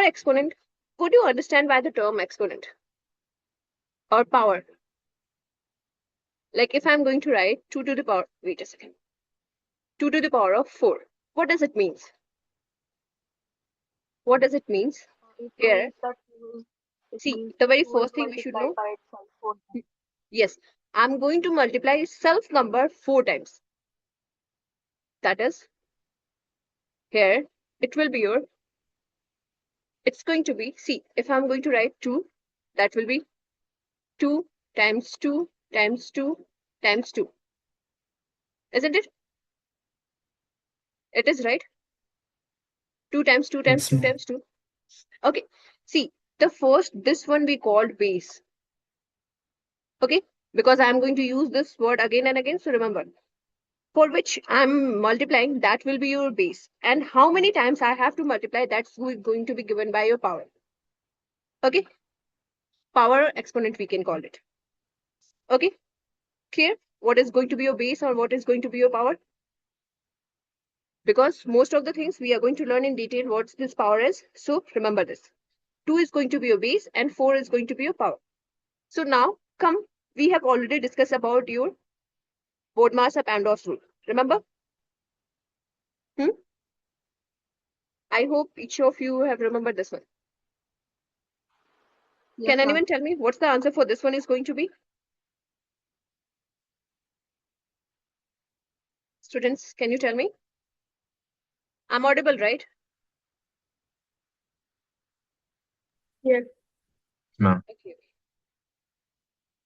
exponent, could you understand by the term exponent or power? Like if I'm going to write 2 to the power, wait a second, 2 to the power of 4. What does it mean? What does it mean? Here, see, the very first thing we should know. Yes, I'm going to multiply self number 4 times. That is, here, it will be your, it's going to be, see, if I'm going to write 2, that will be 2 times 2 times 2 times 2. Isn't it? It is, right? 2 times 2 times 2 times 2. Okay, see, the first, this one we called base. Okay, because I'm going to use this word again and again, so remember. For which I'm multiplying, that will be your base. And how many times I have to multiply, that's going to be given by your power. Okay, power exponent we can call it. Okay, clear? What is going to be your base or what is going to be your power? Because most of the things we are going to learn in detail what this power is. So remember this. 2 is going to be your base and 4 is going to be your power. So now come, we have already discussed about your BODMAS or PEMDAS rule. Remember? I hope each of you have remembered this one. Yes, can anyone tell me what's the answer for this one is going to be? Students, can you tell me? I'm audible, right? Yes. Ma'am. Okay.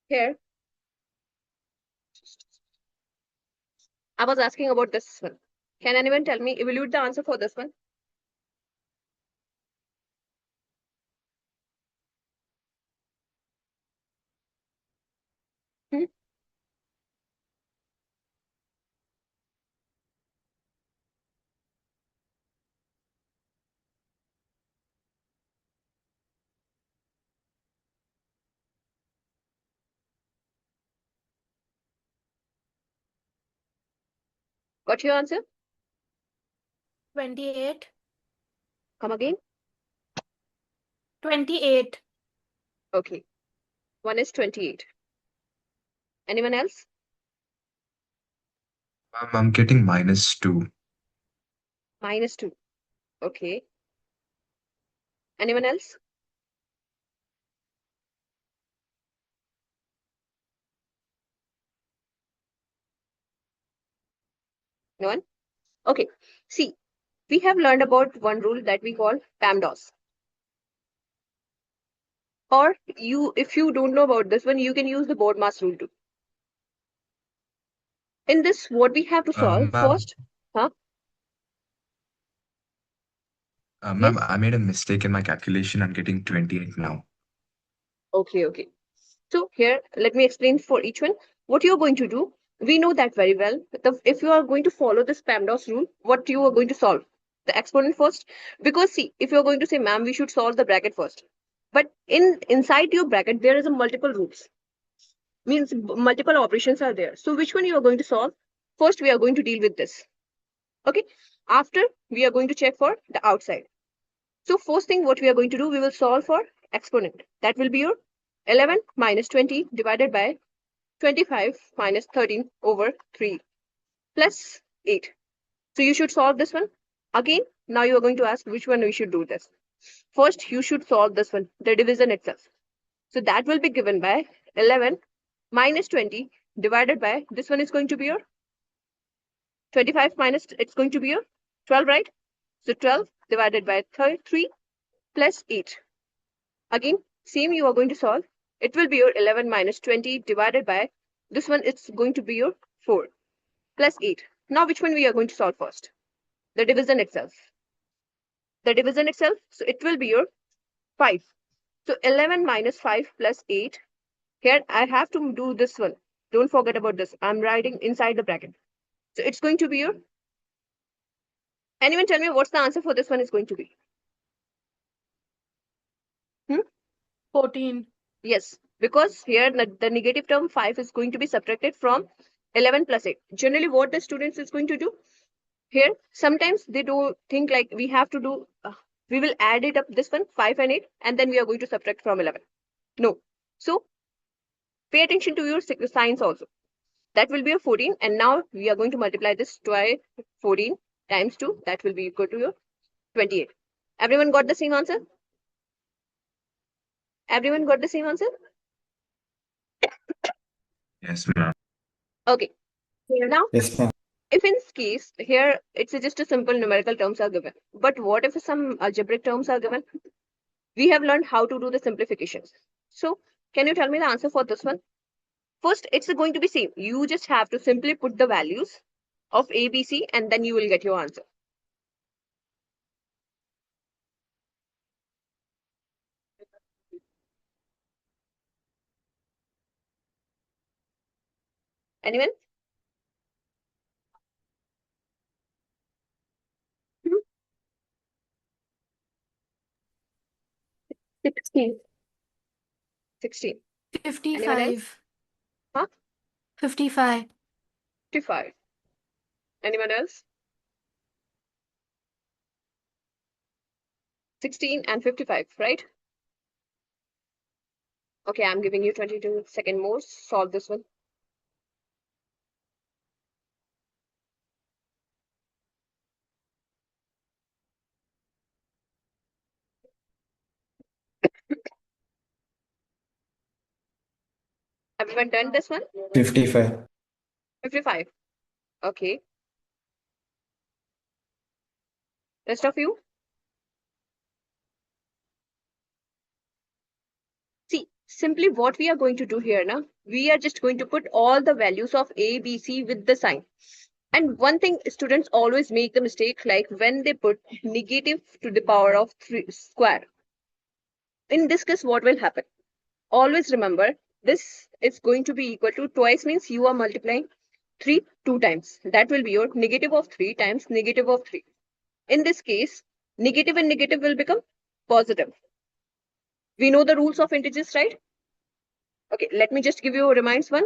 Here, I was asking about this one. Can anyone tell me, evaluate the answer for this one? Got your answer? 28. Come again? 28. Okay. One is 28. Anyone else? Ma'am, I'm getting -2. -2. Okay. Anyone else? No one? Okay. See, we have learned about one rule that we call PEMDAS. Or if you don't know about this one, you can use the BODMAS rule too. In this, what we have to solve first, Ma'am, yes? I made a mistake in my calculation. I'm getting 28 now. Okay. So here, let me explain for each one. What you're going to do, we know that very well. If you are going to follow this PEMDAS rule, what you are going to solve? The exponent first. Because see, if you're going to say, ma'am, we should solve the bracket first. But inside your bracket, there is a multiple rules. Means multiple operations are there. So which one you are going to solve? First, we are going to deal with this. Okay. After, we are going to check for the outside. So first thing, what we are going to do, we will solve for exponent. That will be your 11 minus 20 divided by 25 minus 13 over 3 plus 8. So you should solve this one. Again, now you are going to ask which one we should do this. First, you should solve this one, the division itself. So that will be given by 11 minus 20 divided by, this one is going to be your 25 minus, it's going to be your 12, right? So 12 divided by 3 plus 8. Again, same you are going to solve. It will be your 11 minus 20 divided by, this one it's going to be your 4 plus 8. Now which one we are going to solve first? The division itself. The division itself, so it will be your 5. So 11 minus 5 plus 8. Here I have to do this one. Don't forget about this. I'm writing inside the bracket. So it's going to be your, anyone tell me what's the answer for this one is going to be? 14. Yes, because here the negative term 5 is going to be subtracted from 11 plus 8. Generally, what the students is going to do? Here, sometimes they do think like we have to do we will add it up this one 5 and 8 and then we are going to subtract from 11. No. So pay attention to your signs also. That will be a 14 and now we are going to multiply this twice 14 times 2. That will be equal to your 28. Everyone got the same answer? Everyone got the same answer? Yes, ma'am. Okay. Now, Yes, ma'am. if in this case, here it's just a simple numerical terms are given. But what if some algebraic terms are given? We have learned how to do the simplifications. So, can you tell me the answer for this one? First, it's going to be same. You just have to simply put the values of A, B, C, and then you will get your answer. Anyone? 16. 16. Anyone else? 55. Huh? 55. 55. Anyone else? 16 and 55, right? Okay, I'm giving you 22 seconds more. Solve this one. Everyone done this one? 55. 55. Okay. Rest of you? See, simply what we are going to do here now, we are just going to put all the values of A, B, C with the sign. And one thing students always make the mistake, like when they put negative to the power of 3 square. In this case, what will happen? Always remember, this is going to be equal to twice means you are multiplying 3 2 times. That will be your negative of 3 times negative of 3. In this case, negative and negative will become positive. We know the rules of integers, right? Okay, let me just give you a reminds one.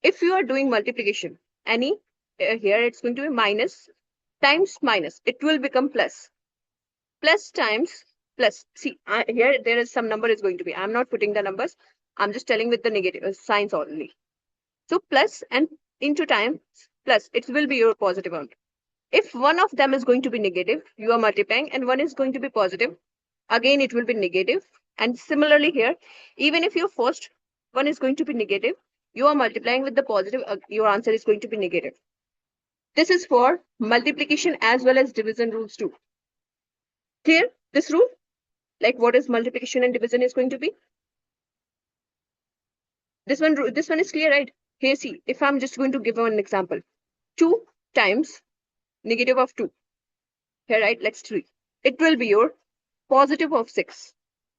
If you are doing multiplication, any here it's going to be minus times minus. It will become plus. Plus times plus. See, here there is some number is going to be. I'm not putting the numbers. I'm just telling with the negative signs only. So plus and into times plus. It will be your positive one. If one of them is going to be negative, you are multiplying, and one is going to be positive, again it will be negative. And similarly here, even if your first one is going to be negative, you are multiplying with the positive, your answer is going to be negative. This is for multiplication as well as division rules too. Clear this rule? Like what is multiplication and division is going to be? This one is clear, right? Here, see, if I'm just going to give an example, 2 times negative of 2. Here, right, let's 3. It will be your positive of 6.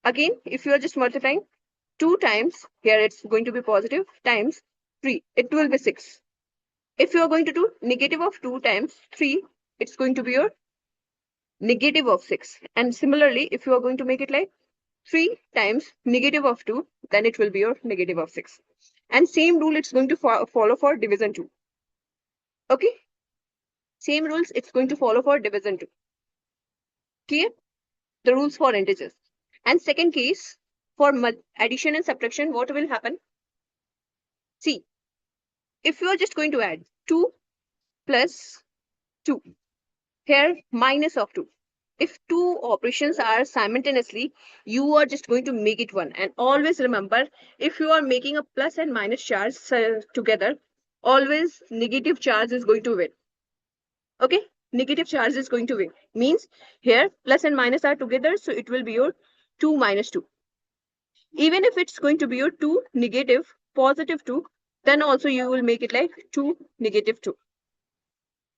Again, if you are just multiplying 2 times, here it's going to be positive times 3. It will be 6. If you are going to do negative of 2 times 3, it's going to be your negative of 6. And similarly, if you are going to make it like 3 times negative of 2, then it will be your negative of 6. And same rule it's going to follow for division 2. Okay? Same rules it's going to follow for division 2. Clear? The rules for integers. And second case, for addition and subtraction, what will happen? See, if you are just going to add 2 plus 2, here minus of 2. If two operations are simultaneously, you are just going to make it one. And always remember, if you are making a plus and minus charge together, always negative charge is going to win. Okay? Negative charge is going to win. Means here plus and minus are together, so it will be your 2 minus 2. Even if it's going to be your 2 negative, positive 2, then also you will make it like 2 negative 2.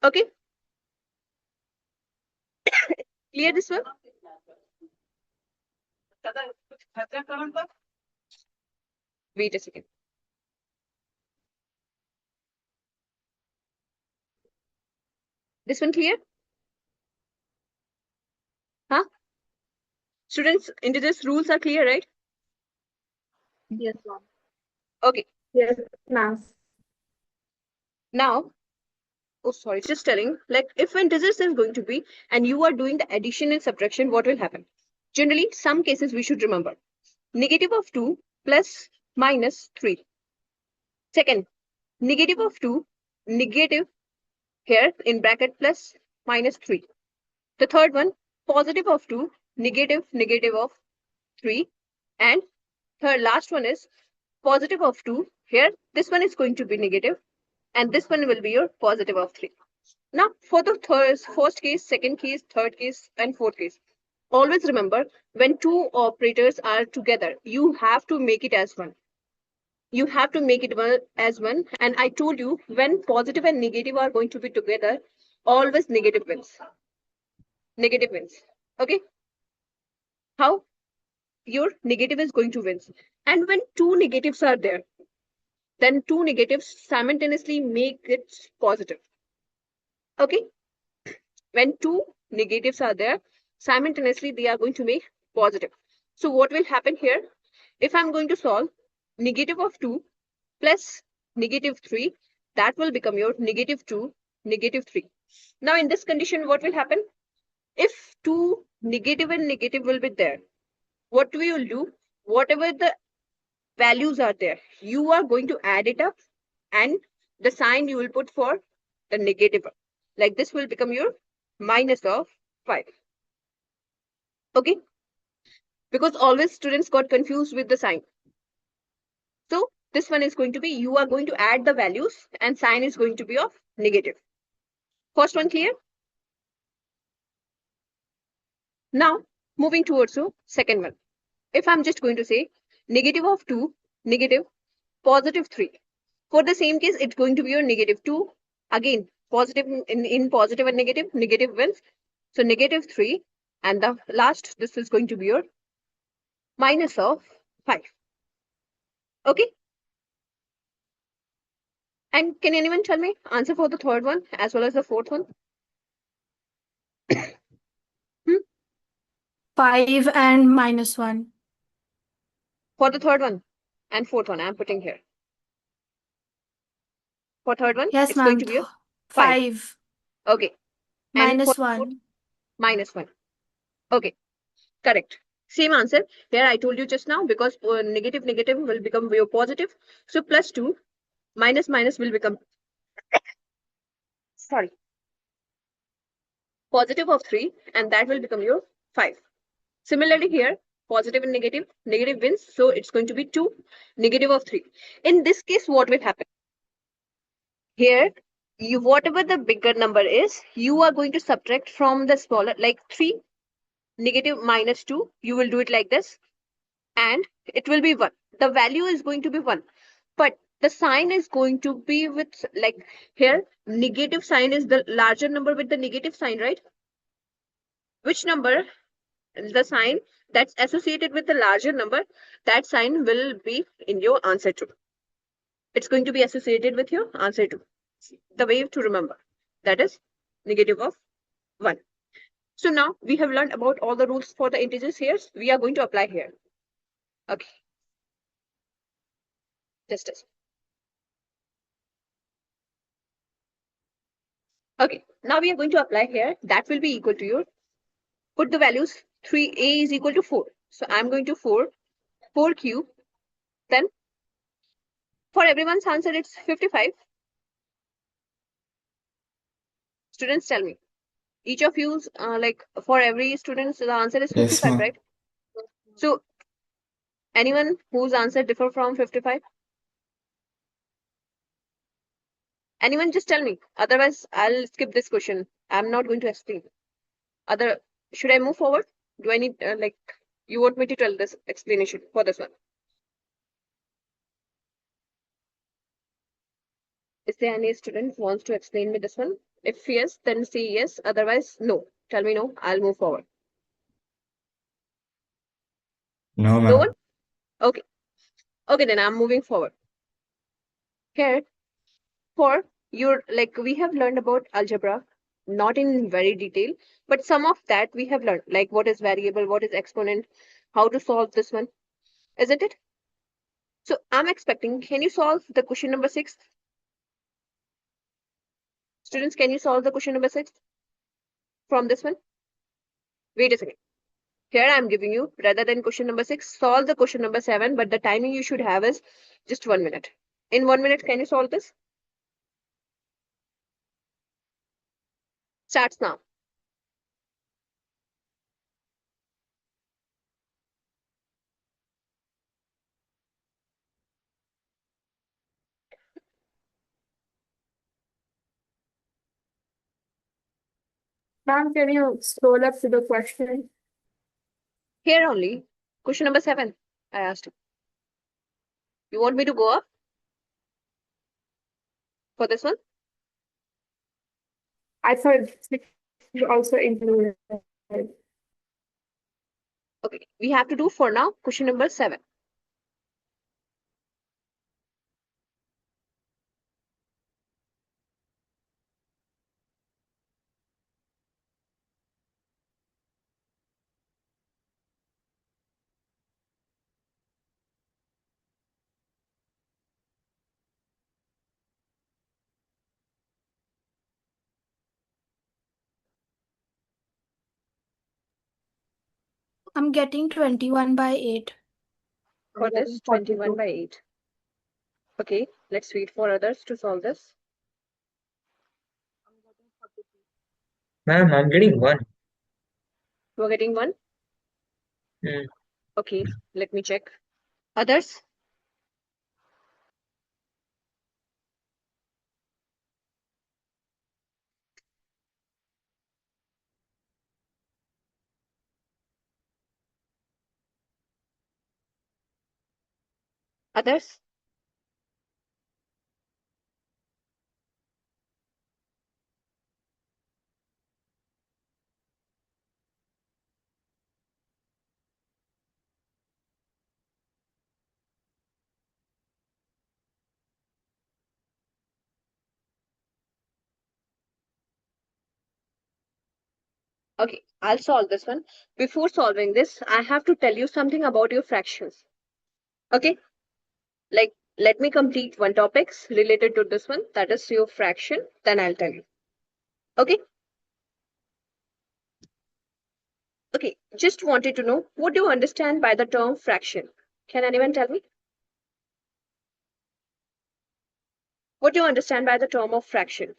Okay? Clear this one? Wait a second. This one clear? Huh? Students, integers rules are clear, right? Yes, ma'am. Okay. Yes, ma'am. Now, Oh, sorry, just telling, like if integers is going to be and you are doing the addition and subtraction, what will happen? Generally, some cases we should remember. Negative of 2 plus minus 3. Second, negative of 2, negative here in bracket plus minus 3. The third one, positive of 2, negative of 3. And third, last one is positive of 2. Here, this one is going to be negative and this one will be your positive of 3. Now, for the first case, second case, third case, and fourth case, always remember when two operators are together, you have to make it as one. You have to make it as one. And I told you when positive and negative are going to be together, always negative wins. Negative wins. Okay? How? Your negative is going to win. And when two negatives are there, then two negatives simultaneously make it positive. Okay? When two negatives are there, simultaneously they are going to make positive. So what will happen here? If I'm going to solve negative of 2 plus negative 3, that will become your negative 2, negative 3. Now in this condition, what will happen? If two negative and negative will be there, what we will do? Whatever the values are there, you are going to add it up and the sign you will put for the negative. Like this will become your minus of 5. Okay? Because always students got confused with the sign. So this one is going to be, you are going to add the values and sign is going to be of negative. First one clear? Now moving towards the second one. If I'm just going to say negative of 2, negative, positive 3. For the same case, it's going to be your negative 2. Again, positive in positive and negative wins. So negative 3. And the last, this is going to be your minus of 5. Okay? And can anyone tell me answer for the third one as well as the fourth one? 5 and minus 1. For the third one and fourth one, I'm putting here. For third one, Yes, it's going ma'am. to be a 5. 5 Okay. And for minus the fourth, 1. minus 1. Okay. Correct. Same answer. Here I told you just now because negative will become your positive. So plus 2 minus will become, sorry, positive of 3 and that will become your 5. Similarly here, positive and negative wins. So it's going to be 2, negative of 3. In this case, what will happen? Here, you whatever the bigger number is, you are going to subtract from the smaller, like 3, negative minus 2. You will do it like this and it will be 1. The value is going to be 1. But the sign is going to be with, like here, negative sign is the larger number with the negative sign, right? Which number, the sign that's associated with the larger number, that sign will be in your answer too. It's going to be associated with your answer too. The way to remember, that is negative of 1. So now we have learned about all the rules for the integers here. We are going to apply here. Okay. Just as. Okay. Now we are going to apply here. That will be equal to your, put the values, 3a is equal to 4. So I'm going to 4 cube. Then for everyone's answer, it's 55. Students, tell me. Each of you, like for every student, the answer is Yes, 55, ma'am. right? So anyone whose answer differ from 55? Anyone just tell me. Otherwise, I'll skip this question. I'm not going to explain. Should I move forward? Do I need, like, you want me to tell this explanation for this one? Is there any student who wants to explain me this one? If yes, then say yes. Otherwise, no. Tell me no. I'll move forward. No, No one? ma'am. Okay. Okay, then I'm moving forward. Here, for your, like, we have learned about algebra, not in very detail, but some of that we have learned, like what is variable, what is exponent, how to solve this one, isn't it? So I'm expecting, can you solve the question number 6? Students, can you solve the question number 6 from this one? Wait a second. Here I'm giving you, rather than question number 6, solve the question number 7, but the timing you should have is just 1 minute. In 1 minute, can you solve this? Starts now. Ma'am, can you scroll up to the question? Here only, question number 7, I asked you. You want me to go up for this one? I thought you also included. Okay, we have to do for now question number 7. I'm getting 21 by 8. For this, 21 by 8. Okay, let's wait for others to solve this. Ma'am, I'm getting 1. We're getting 1. Okay, let me check. Others? Others? Okay, I'll solve this one. Before solving this, I have to tell you something about your fractions. Okay, like let me complete one topics related to this one, that is your fraction, then I'll tell you. Okay. Okay, just wanted to know, what do you understand by the term fraction? Can anyone tell me? What do you understand by the term of fraction?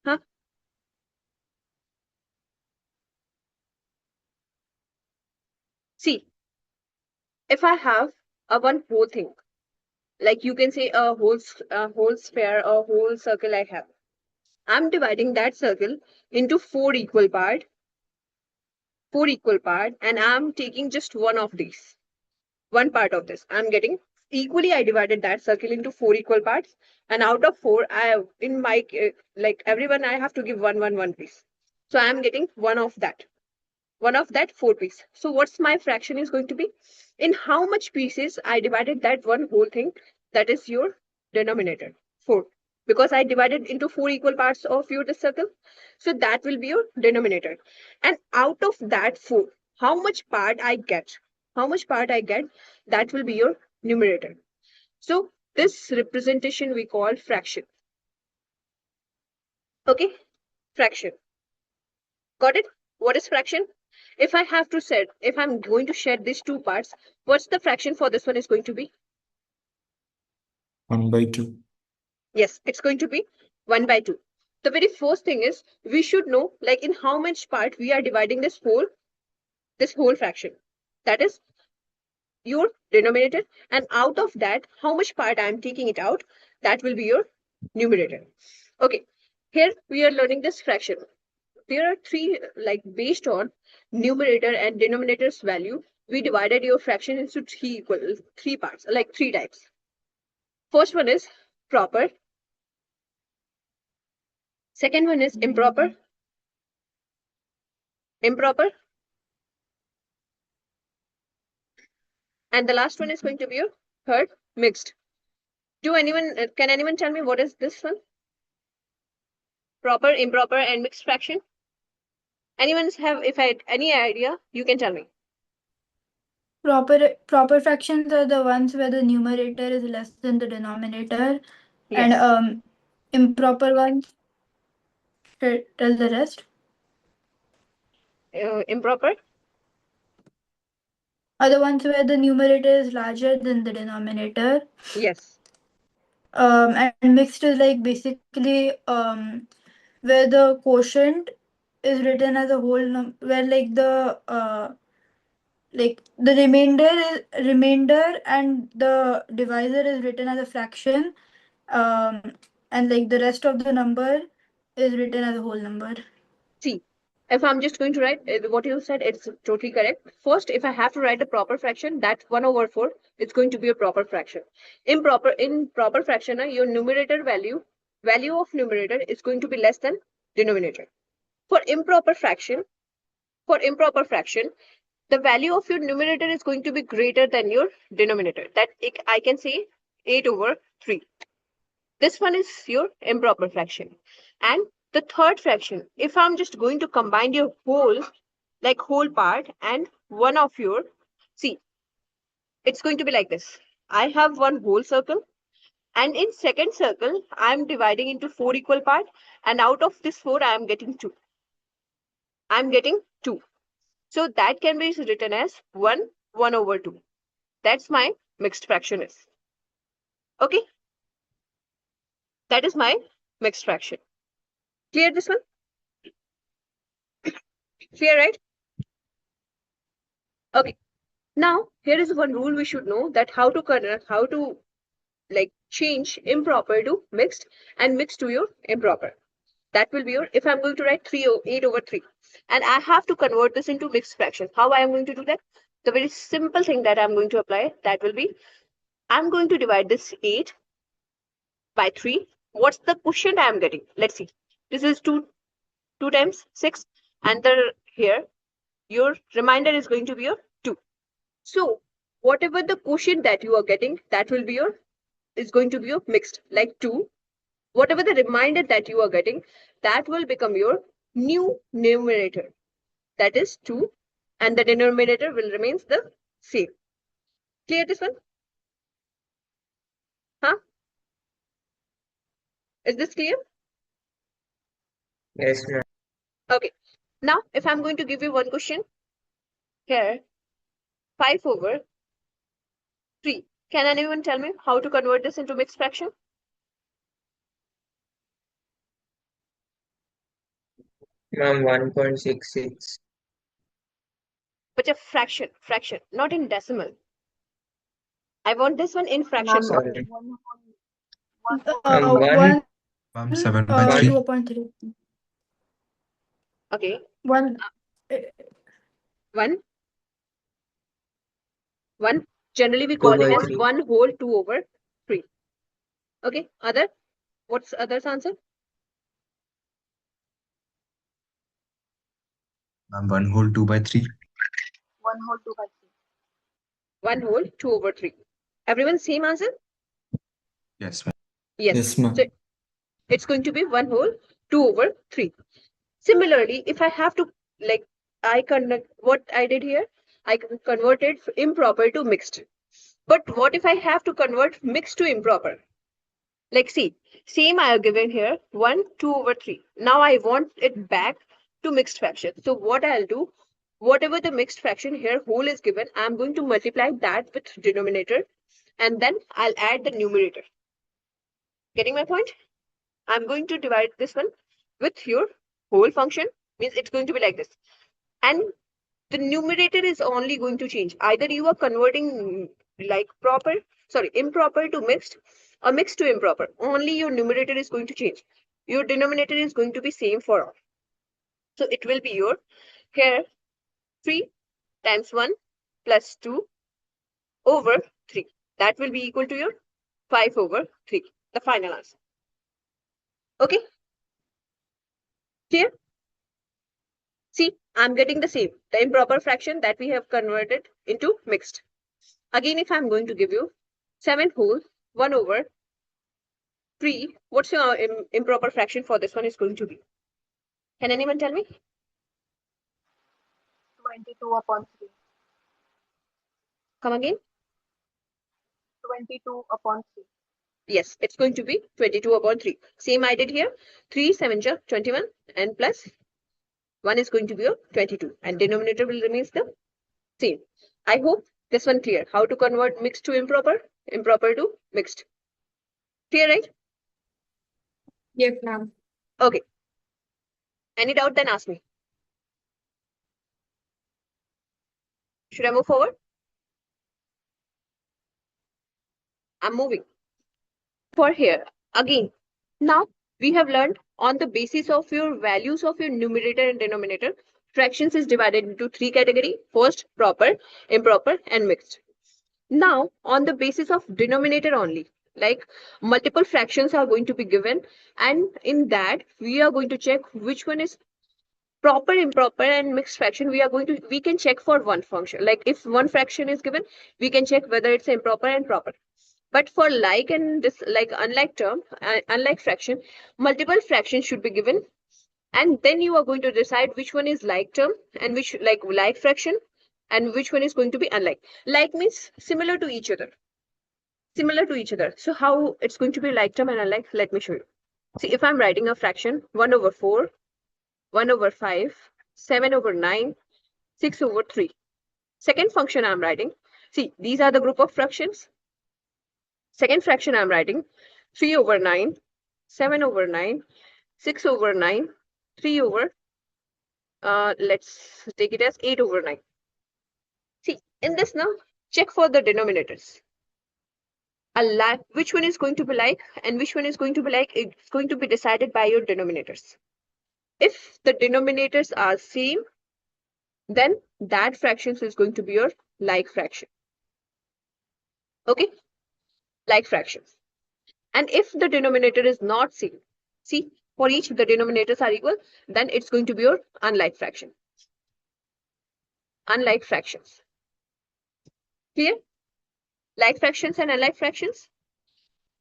Huh? See, if I have a one whole thing, like you can say a whole sphere, a whole circle I have. I'm dividing that circle into four equal parts, and I'm taking just one of these. One part of this. I'm getting equally, I divided that circle into four equal parts, and out of four, in my like everyone, I have to give one piece. So I'm getting one of that four piece. So what's my fraction is going to be? In how much pieces I divided that one whole thing, that is your denominator, 4. Because I divided into four equal parts of your the circle. So that will be your denominator. And out of that 4, how much part I get? How much part I get, that will be your numerator. So this representation we call fraction. Okay, fraction. Got it? What is fraction? If I have to set, if I'm going to share these two parts, what's the fraction for this one is going to be? 1 by 2. Yes, it's going to be 1 by 2. The very first thing is we should know like in how much part we are dividing this whole fraction. That is your denominator, and out of that, how much part I am taking it out, that will be your numerator. Okay, here we are learning this fraction. There are three, like based on numerator and denominator's value, we divided your fraction into three parts, like three types. First one is proper. Second one is improper. Improper. And the last one is going to be your third, mixed. Can anyone tell me what is this one? Proper, improper, and mixed fraction? Anyone have, if I had any idea, you can tell me. Proper fractions are the ones where the numerator is less than the denominator. Yes. And improper ones. Tell the rest. Improper? Are the ones where the numerator is larger than the denominator. Yes. And mixed is like basically where the quotient is written as a whole number, where like the remainder and the divisor is written as a fraction, um, and like the rest of the number is written as a whole number. See, if I'm just going to write what you said, it's totally correct. First, if I have to write a proper fraction, that's 1 over 4. It's going to be a proper fraction. In proper fraction, your numerator value of numerator is going to be less than denominator. For improper fraction, the value of your numerator is going to be greater than your denominator. That I can say 8 over 3. This one is your improper fraction. And the third fraction, if I'm just going to combine your whole part and one of your, see, it's going to be like this. I have one whole circle, and in second circle, I'm dividing into 4 equal part, and out of this 4, I'm getting 2. So that can be written as 1 over 2. That's my mixed fraction is. Okay? That is my mixed fraction. Clear this one? Clear, right? Okay. Now, here is one rule we should know, that how to like change improper to mixed and mixed to your improper. That will be your, if I'm going to write 8 over 3, and I have to convert this into mixed fraction. How I am going to do that? The very simple thing that I'm going to apply, that will be, I'm going to divide this 8 by 3. What's the quotient I am getting? Let's see. This is 2 times 6, and here your remainder is going to be your 2. So whatever the quotient that you are getting, that will be is going to be your mixed, like 2. Whatever the remainder that you are getting, that will become your new numerator. That is 2, and the denominator will remain the same. Clear this one? Huh? Is this clear? Yes, ma'am. Okay. Now, if I'm going to give you one question, here, 5 over 3. Can anyone tell me how to convert this into mixed fraction? Ma'am, 1.66. But a fraction, not in decimal. I want this one in fraction form. Sorry. Uh, Ma'am, Ma'am, 7 by 3. 2/3. Okay. One. 1. Generally we 2 call it by as 3. 1 whole 2 over 3. Okay. Other? What's other's answer? Ma'am, 1 whole 2 by 3. 1 whole 2 over 3. Everyone same answer? Yes, ma'am. Yes. Yes, ma'am. So it's going to be 1 whole 2 over 3. Similarly, if I have to, like, what I did here, I converted improper to mixed. But what if I have to convert mixed to improper? Like, see, same I have given here, 1, 2 over 3. Now I want it back to mixed fraction. So what I'll do, whatever the mixed fraction here, whole is given, I'm going to multiply that with denominator, and then I'll add the numerator. Getting my point? I'm going to divide this one with your whole function, means it's going to be like this. And the numerator is only going to change. Either you are converting like improper to mixed, or mixed to improper. Only your numerator is going to change. Your denominator is going to be same for all. So it will be your, here, 3 times 1 plus 2 over 3. That will be equal to your 5 over 3. The final answer. Okay? Clear? See, I'm getting the same. The improper fraction that we have converted into mixed. Again, if I'm going to give you 7 whole 1 over 3, what's your improper fraction for this one is going to be? Can anyone tell me? 22 upon 3. Come again? 22 upon 3. Yes, it's going to be 22 upon 3. Same I did here. 3 7 ja 21 and plus 1 is going to be your 22 and denominator will remain the same. I hope this one clear. How to convert mixed to improper, improper to mixed. Clear, right? Yes, ma'am. Okay. Any doubt, then ask me. Should I move forward? I'm moving. For here, again, now we have learned on the basis of your values of your numerator and denominator, fractions is divided into 3 categories. First, proper, improper, and mixed. Now, on the basis of denominator only, like multiple fractions are going to be given, and in that we are going to check which one is proper, improper, and mixed fraction. We can check for one function. Like if one fraction is given, we can check whether it's improper and proper. But for like and this, like unlike term, unlike fraction, multiple fractions should be given, and then you are going to decide which one is like term and which like fraction, and which one is going to be unlike. Like means similar to each other. Similar to each other. So how it's going to be like term and unlike? Let me show you. See, if I'm writing a fraction, 1 over 4, 1 over 5, 7 over 9, 6 over 3. Second function I'm writing. See, these are the group of fractions. Second fraction I'm writing 3 over 9, 7 over 9, 6 over 9, 3 over, let's take it as 8 over 9. See, in this now, check for the denominators. Which one is going to be like and which one is going to be like, it's going to be decided by your denominators. If the denominators are same, then that fractions is going to be your like fraction. Okay, like fractions. And if the denominator is not same, see, for each the denominators are equal, then it's going to be your unlike fraction. Unlike fractions. Clear? Like fractions and unlike fractions.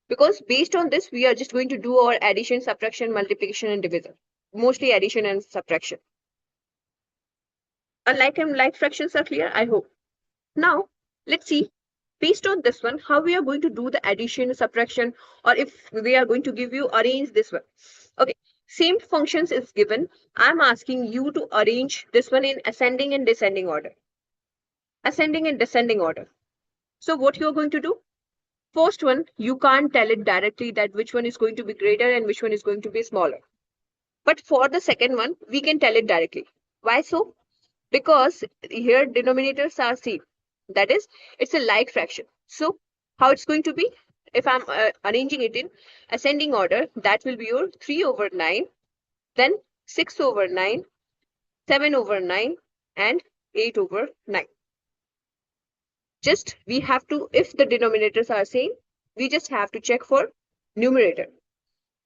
Because based on this, we are just going to do our addition, subtraction, multiplication, and division. Mostly addition and subtraction. Unlike and like fractions are clear, I hope. Now, let's see, based on this one, how we are going to do the addition, subtraction, or if we are going to give you arrange this one. Okay, same functions is given. I'm asking you to arrange this one in ascending and descending order. Ascending and descending order. So what you're going to do? First one, you can't tell it directly that which one is going to be greater and which one is going to be smaller. But for the second one, we can tell it directly. Why so? Because here denominators are same. That is, it's a like fraction. So how it's going to be? If I'm arranging it in ascending order, that will be your 3 over 9, then 6 over 9, 7 over 9, and 8 over 9. Just we have to, if the denominators are same, we just have to check for numerator.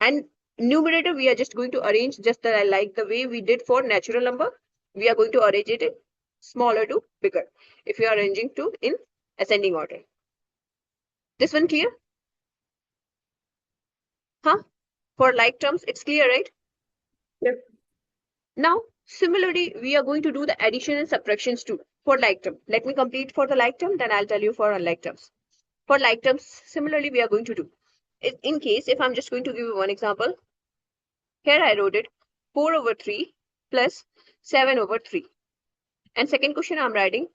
And numerator, we are just going to arrange just like the way we did for natural number. We are going to arrange it in smaller to bigger if you are arranging to in ascending order. This one clear? Huh? For like terms, it's clear, right? Yep. Now, similarly, we are going to do the addition and subtractions too for like term. Let me complete for the like term, then I'll tell you for unlike terms. For like terms, similarly, we are going to do. In case, if I'm just going to give you one example, here I wrote it 4 over 3 plus 7 over 3. And second question I'm writing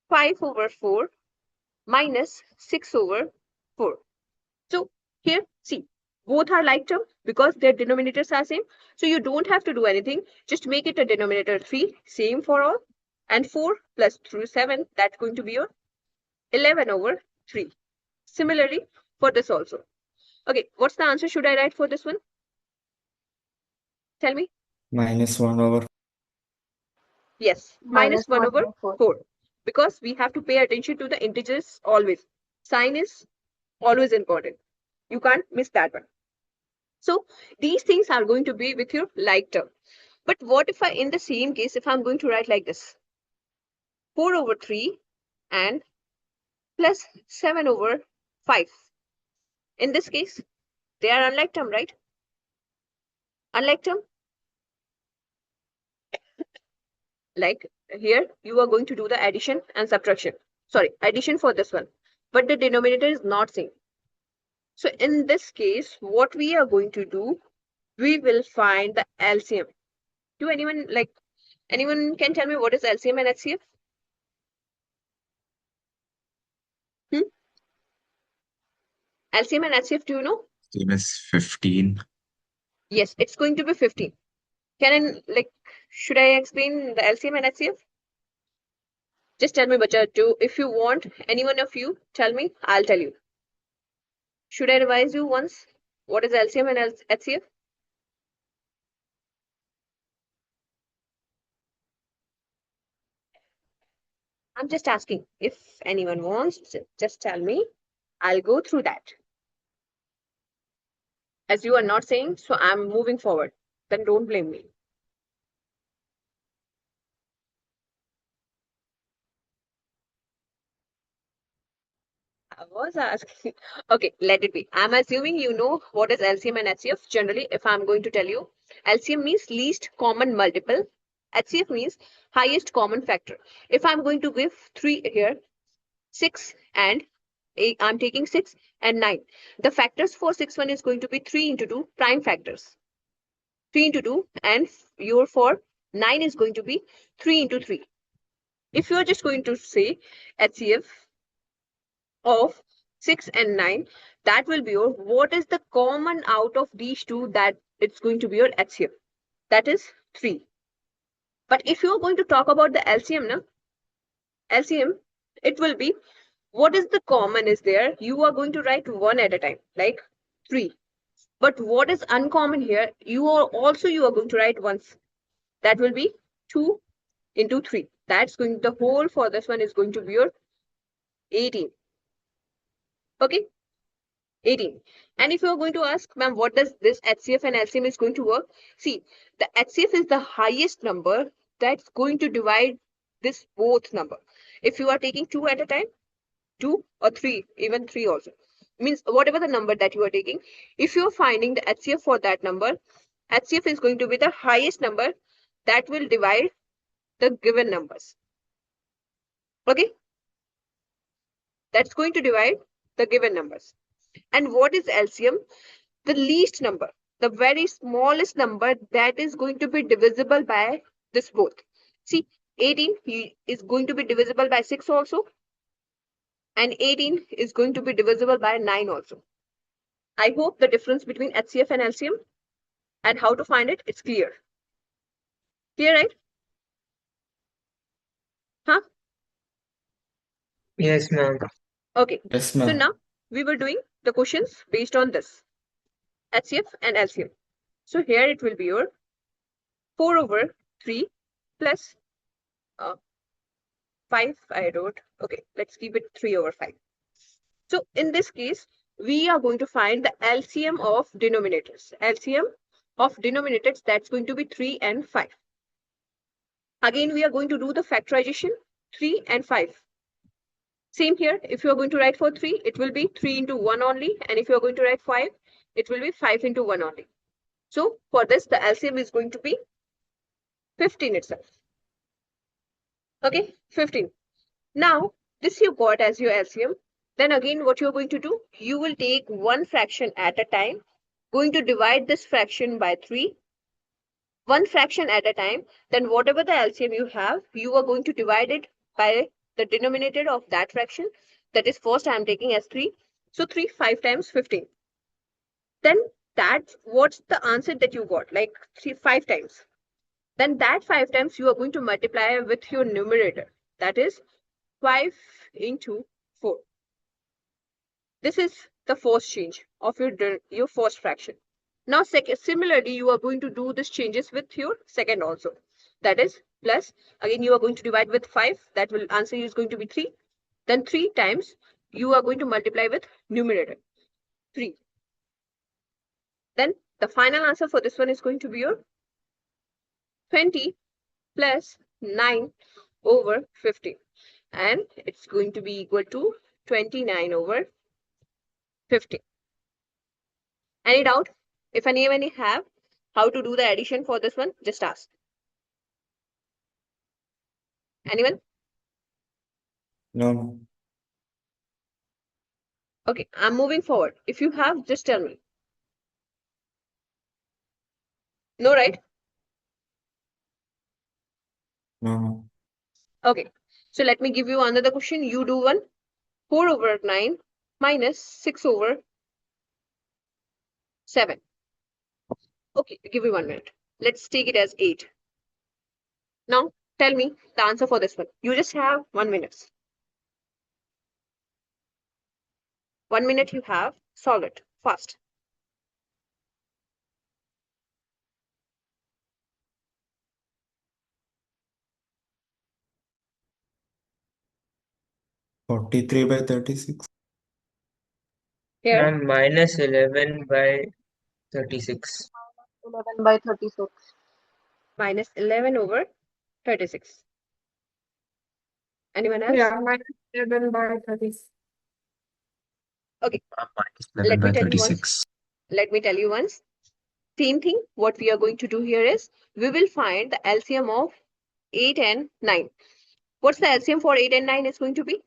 5 over 4 minus 6 over 4. So here, see, both are like term because their denominators are same. So you don't have to do anything. Just make it a denominator 3, same for all. And 4 plus 7, that's going to be your 11 over 3. Similarly, for this also. Okay, what's the answer should I write for this one? Tell me. -1 over. Yes, minus 1 over 4. Because we have to pay attention to the integers always. Sign is always important. You can't miss that one. So these things are going to be with your like term. But what if in the same case, if I'm going to write like this, 4 over 3 and plus 7 over 5. In this case, they are unlike term, right? Unlike term. Like here, you are going to do the addition and subtraction. Sorry, addition for this one. But the denominator is not same. So in this case, what we are going to do, we will find the LCM. Do anyone can tell me what is LCM and HCF? Hmm? LCM and HCF, do you know? Same as 15. Yes, it's going to be 15. Should I explain the LCM and HCF? Just tell me, bacha, if you want, any one of you, tell me, I'll tell you. Should I revise you once? What is LCM and HCF? I'm just asking. If anyone wants, just tell me. I'll go through that. As you are not saying, so I'm moving forward. Then don't blame me. I was asking. Okay, let it be. I'm assuming you know what is LCM and HCF. Generally, if I'm going to tell you, LCM means least common multiple. HCF means highest common factor. If I'm going to give 3 here, 6 and 8, I'm taking 6 and 9. The factors for 6 one is going to be 3 into 2 prime factors. 3 into 2 and your for 9 is going to be 3 into 3. If you are just going to say HCF of 6 and 9, that will be your, what is the common out of these two, that it's going to be your HCF. That is 3. But if you are going to talk about the LCM, LCM, it will be, what is the common is there? You are going to write one at a time, like 3. But what is uncommon here? You are going to write once. That will be 2 into 3. That's going, the whole for this one is going to be your 18. Okay, 18. And if you're going to ask, ma'am, what does this HCF and LCM is going to work? See, the HCF is the highest number that's going to divide this both number. If you are taking 2 at a time, 2 or 3, even 3 also. Means whatever the number that you are taking, if you're finding the HCF for that number, HCF is going to be the highest number that will divide the given numbers. Okay, that's going to divide the given numbers. And what is LCM? The least number, the very smallest number that is going to be divisible by this both. See, 18 is going to be divisible by 6 also, and 18 is going to be divisible by 9 also. I hope the difference between HCF and LCM and how to find it, it's clear. Clear, right? Huh? Yes, ma'am. Okay. Yes, So ma'am. now we were doing the questions based on this, HCF and LCM. So here it will be your 4 over 3 plus 5 I wrote. Okay, let's keep it 3 over 5. So in this case, we are going to find the LCM of denominators. LCM of denominators, that's going to be 3 and 5. Again, we are going to do the factorization, 3 and 5. Same here, if you are going to write for 3, it will be 3 into 1 only. And if you are going to write 5, it will be 5 into 1 only. So for this, the LCM is going to be 15 itself. Okay, 15. Now, this you got as your LCM. Then again, what you're going to do, you will take one fraction at a time, going to divide this fraction by 3, one fraction at a time. Then whatever the LCM you have, you are going to divide it by the denominator of that fraction. That is, first I am taking as 3. So 3, 5 times 15. Then that's what's the answer that you got, like 3, 5 times. Then that 5 times you are going to multiply with your numerator. That is 5 into 4. This is the first change of your first fraction. Now, similarly, you are going to do these changes with your second also. That is plus, again, you are going to divide with 5. That will answer is going to be 3. Then 3 times, you are going to multiply with numerator, 3. Then the final answer for this one is going to be your 20 plus 9 over 50. And it's going to be equal to 29 over 50. Any doubt? If any have how to do the addition for this one, just ask. Anyone? No. Okay, I'm moving forward. If you have, just tell me. No, right? No. Okay. So let me give you another question. You do one. 4 over 9 minus 6 over 7. Okay, give me 1 minute. Let's take it as 8. Now, tell me the answer for this one. You just have 1 minute. 1 minute you have. Solve it fast. 43 by 36. Here, Ma'am, minus 11 by 36. 11 by 36. minus 11 over 36. Anyone else? Yeah, minus 11 by 36. Okay, Minus let 11 me by tell you once. 36. Let me tell you once. Same thing. What we are going to do here is we will find the LCM of 8 and 9. What's the LCM for 8 and 9 is going to be?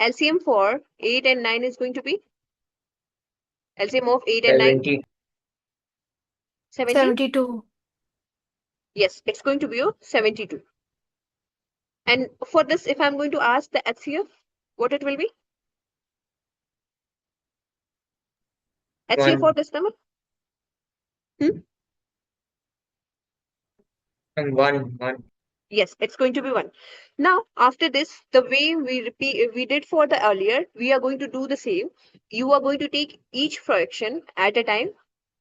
LCM for 8 and 9 is going to be? LCM of 8 and 9? 70. 70? 72. Yes, it's going to be your 72. And for this, if I'm going to ask the HCF, what it will be? HCF for 1. this number? And 1. 1. Yes, it's going to be 1. Now, after this, the way we did for the earlier, we are going to do the same. You are going to take each fraction at a time,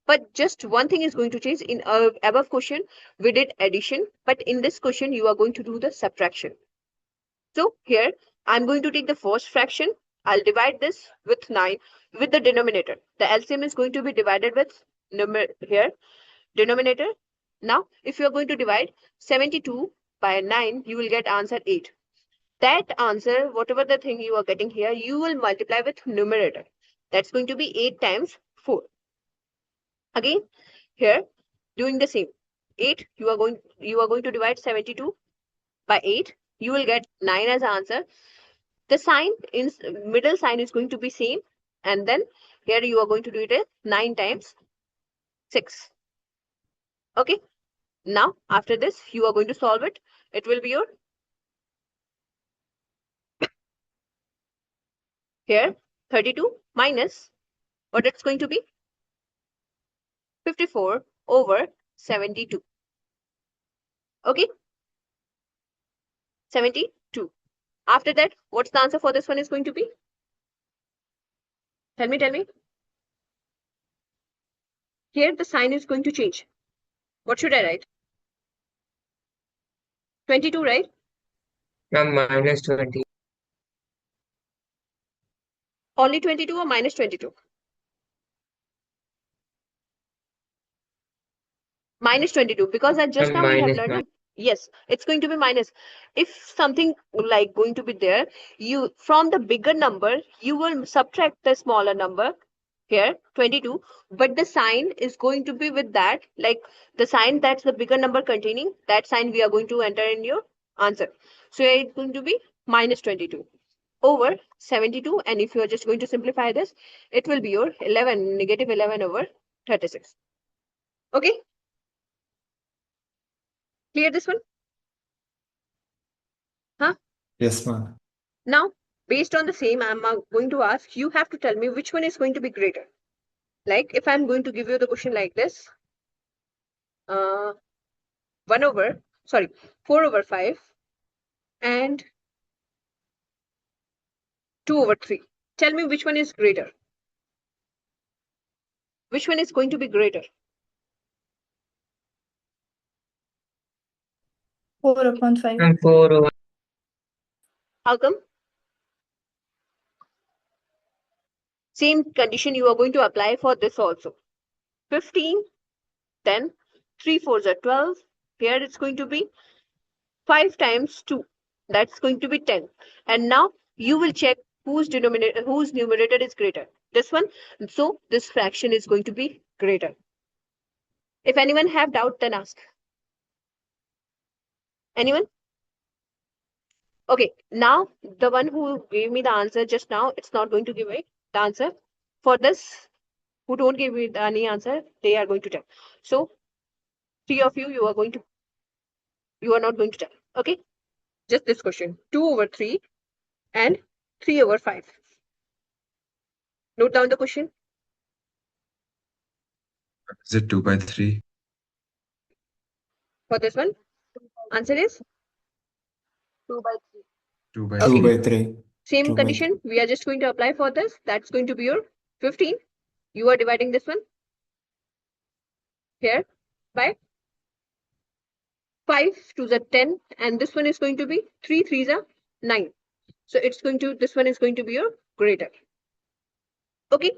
but just one thing is going to change. In above question, we did addition, but in this question, you are going to do the subtraction. So here, I'm going to take the first fraction. I'll divide this with 9 with the denominator. The LCM is going to be divided with here, denominator. Now, if you are going to divide 72 by 9, you will get answer 8. That answer, whatever the thing you are getting here, you will multiply with numerator. That's going to be 8 times 4. Again, here, doing the same. 8, you are going to divide 72 by 8. You will get 9 as answer. The sign in middle sign is going to be same, and then here you are going to do it as 9 times 6. Okay. Now, after this, you are going to solve it. It will be your here 32 minus what it's going to be 54 over 72. Okay, 72. After that, what's the answer for this one is going to be? Tell me. Here the sign is going to change. What should I write? 22, right? Ma'am, minus 20. Only 22 or minus 22? Minus 22, because just now we have Minus learned. 9. Yes, it's going to be minus. If something like going to be there, you from the bigger number, you will subtract the smaller number here, 22, but the sign is going to be with that, like the sign that's the bigger number containing, that sign we are going to enter in your answer. So it's going to be minus 22 over 72, and if you are just going to simplify this, it will be your 11, negative 11 over 36. Okay, clear this one? Huh? Yes, ma'am. Now, based on the same, I'm going to ask, you have to tell me which one is going to be greater. Like if I'm going to give you the question like this, 4 over 5 and 2 over 3. Tell me which one is greater. Which one is going to be greater? 4 upon 5. Ma'am, 4 over. How come? Same condition you are going to apply for this also. 15, then 3 fours are 12. Here it's going to be 5 times 2. That's going to be 10. And now you will check whose numerator is greater. This one. So this fraction is going to be greater. If anyone have doubt, then ask. Anyone? Okay, now the one who gave me the answer just now, it's not going to give me the answer. For this, who don't give me any answer, they are going to tell. So, three of you, you are not going to tell. Okay, just this question: 2/3 and 3/5. Note down the question. Is it 2/3? For this one, answer is 2/3. 2/3. 2 okay. by 3. Same 2 by 3. condition. We are just going to apply for this. That's going to be your 15. You are dividing this one here by 5 to the 10, and this one is going to be 3 3s are 9. So it's going to, this one is going to be your greater. Okay.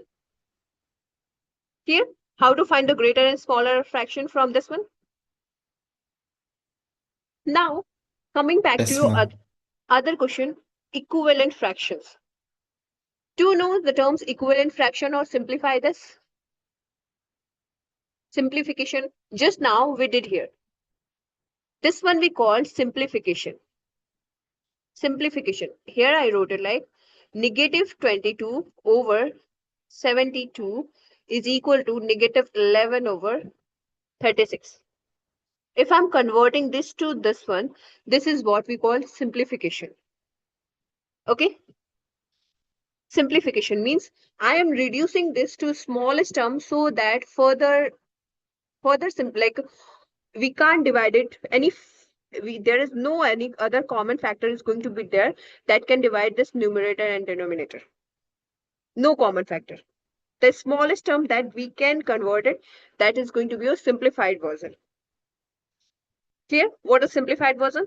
Here, how to find the greater and smaller fraction from this one? Now, coming back to Yes, your ma'am. other question, equivalent fractions. Do you know the terms equivalent fraction or simplify this? Simplification. Just now we did here. This one we called simplification. Simplification. Here I wrote it like negative 22 over 72 is equal to negative 11 over 36. If I'm converting this to this one, this is what we call simplification. Okay? Simplification means I am reducing this to smallest term so that further simple, like we can't divide it there is no any other common factor is going to be there that can divide this numerator and denominator. No common factor. The smallest term that we can convert it, that is going to be a simplified version. Clear? What is simplified version?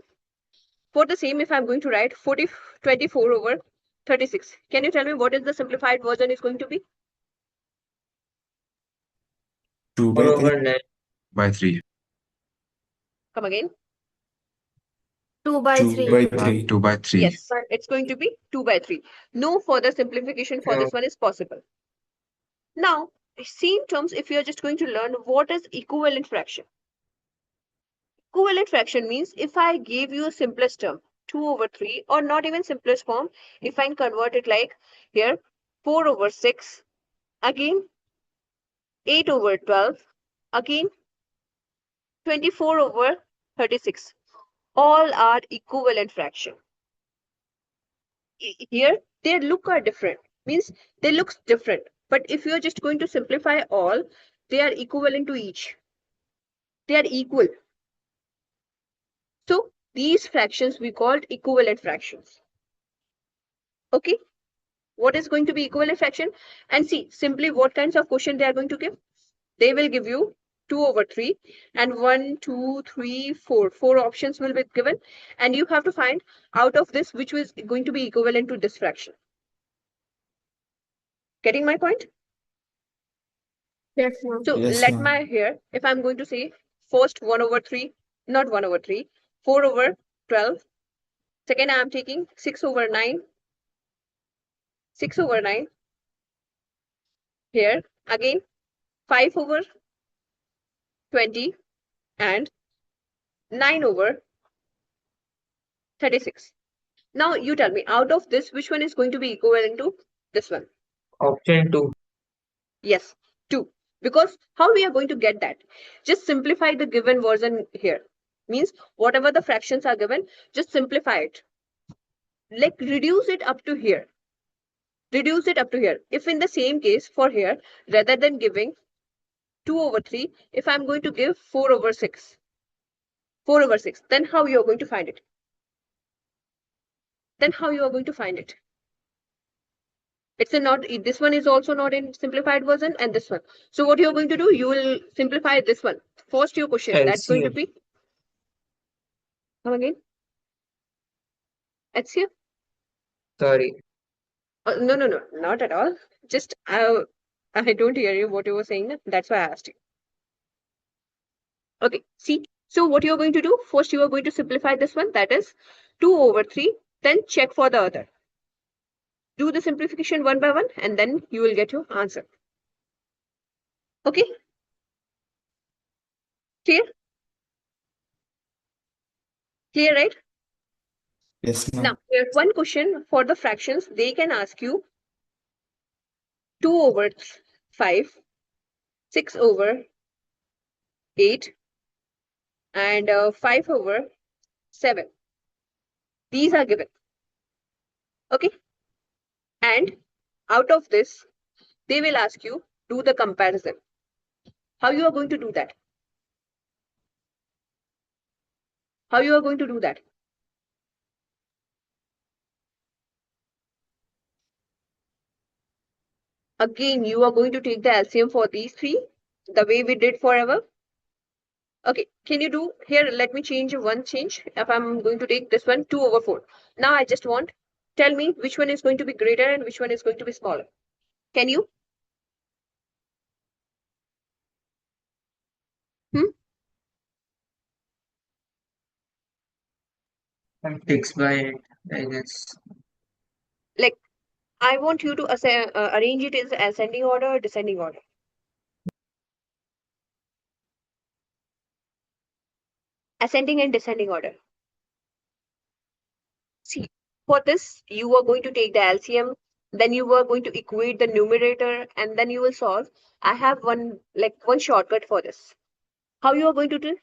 For the same, if I'm going to write 24 over 36, can you tell me what is the simplified version is going to be? 2 4 by 3. over 9. By 3. Come again. 2 by 2 3. by 3. 2 by 3. Yes, it's going to be 2 by 3. No further simplification for this one is possible. Now, same terms, if you're just going to learn what is equivalent fraction. Equivalent fraction means if I gave you a simplest term, 2 over 3, or not even simplest form, if I convert it like here, 4 over 6, again 8 over 12, again 24 over 36. All are equivalent fraction. Here, their look are different, means they look different. But if you're just going to simplify all, they are equivalent to each. They are equal. So these fractions we called equivalent fractions. Okay. What is going to be equivalent fraction? And see, simply what kinds of question they are going to give? They will give you 2 over 3 and 1, 2, 3, 4. 4 options will be given. And you have to find out of this which is going to be equivalent to this fraction. Getting my point? Yes, ma'am. So Yes, let ma'am. my here, if I'm going to say first 1 over 3, not 1 over 3, 4 over 12. Second, I'm taking 6 over 9. 6 over 9. Here, again, 5 over 20 and 9 over 36. Now you tell me, out of this, which one is going to be equivalent to this one? Option 2. Yes, 2. Because how we are going to get that? Just simplify the given version here. Means whatever the fractions are given, just simplify it. Like reduce it up to here. Reduce it up to here. If in the same case for here, rather than giving 2 over 3, if I'm going to give 4 over 6. 4 over 6, then how you are going to find it? Then how you are going to find it? It's a not, this one is also not in simplified version and this one. So what you're going to do, you will simplify this one. First your question, that's going to LCM. be, come again. HCF? Sorry. No, not at all. Just, I don't hear you what you were saying. That's why I asked you. Okay, see. So what you're going to do, first you are going to simplify this one, that is 2 over 3, then check for the other. Do the simplification one by one and then you will get your answer. Okay? Clear? Clear, right? Yes, ma'am. Now, here's one question for the fractions. They can ask you 2 over 5, 6 over 8, and 5 over 7. These are given. Okay. And out of this, they will ask you do the comparison. How you are going to do that? How you are going to do that? Again, you are going to take the LCM for these three, the way we did forever. Okay, can you do here? Let me change one change. If I'm going to take this one, 2 over 4. Now I just want, tell me which one is going to be greater and which one is going to be smaller. Can you? 6 by 8, I guess. Like, I want you to arrange it in ascending order or descending order. Ascending and descending order. See, for this, you are going to take the LCM, then you are going to equate the numerator, and then you will solve. I have one shortcut for this. How you are going to do?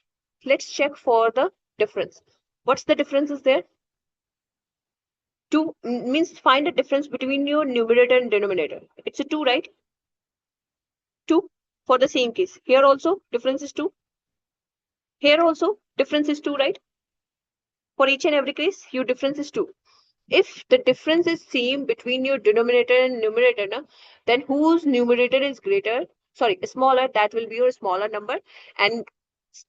Let's check for the difference. What's the difference is there? 2 means find the difference between your numerator and denominator. It's a 2, right? 2 for the same case. Here also difference is 2. Here also difference is 2, right? For each and every case, your difference is 2. If the difference is same between your denominator and numerator, then whose numerator is smaller, that will be your smaller number and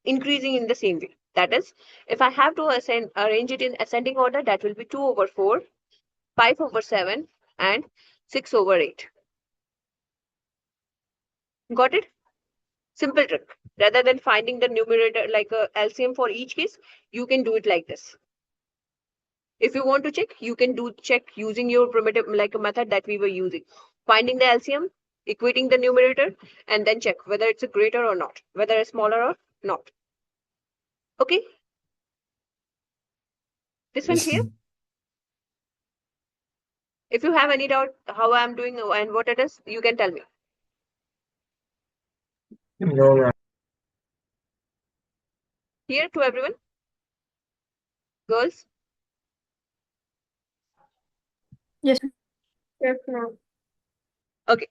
increasing in the same way. That is, if I have to arrange it in ascending order, that will be 2 over 4, 5 over 7, and 6 over 8. Got it? Simple trick. Rather than finding the numerator like a LCM for each case, you can do it like this. If you want to check, you can check using your primitive like a method that we were using. Finding the LCM, equating the numerator, and then check whether it's a greater or not, whether it's smaller or not. Okay? This one Yes, clear? ma'am. If you have any doubt how I'm doing and what it is, you can tell me. No, ma'am. Here to everyone? Girls? Yes. Yes, ma'am. Okay.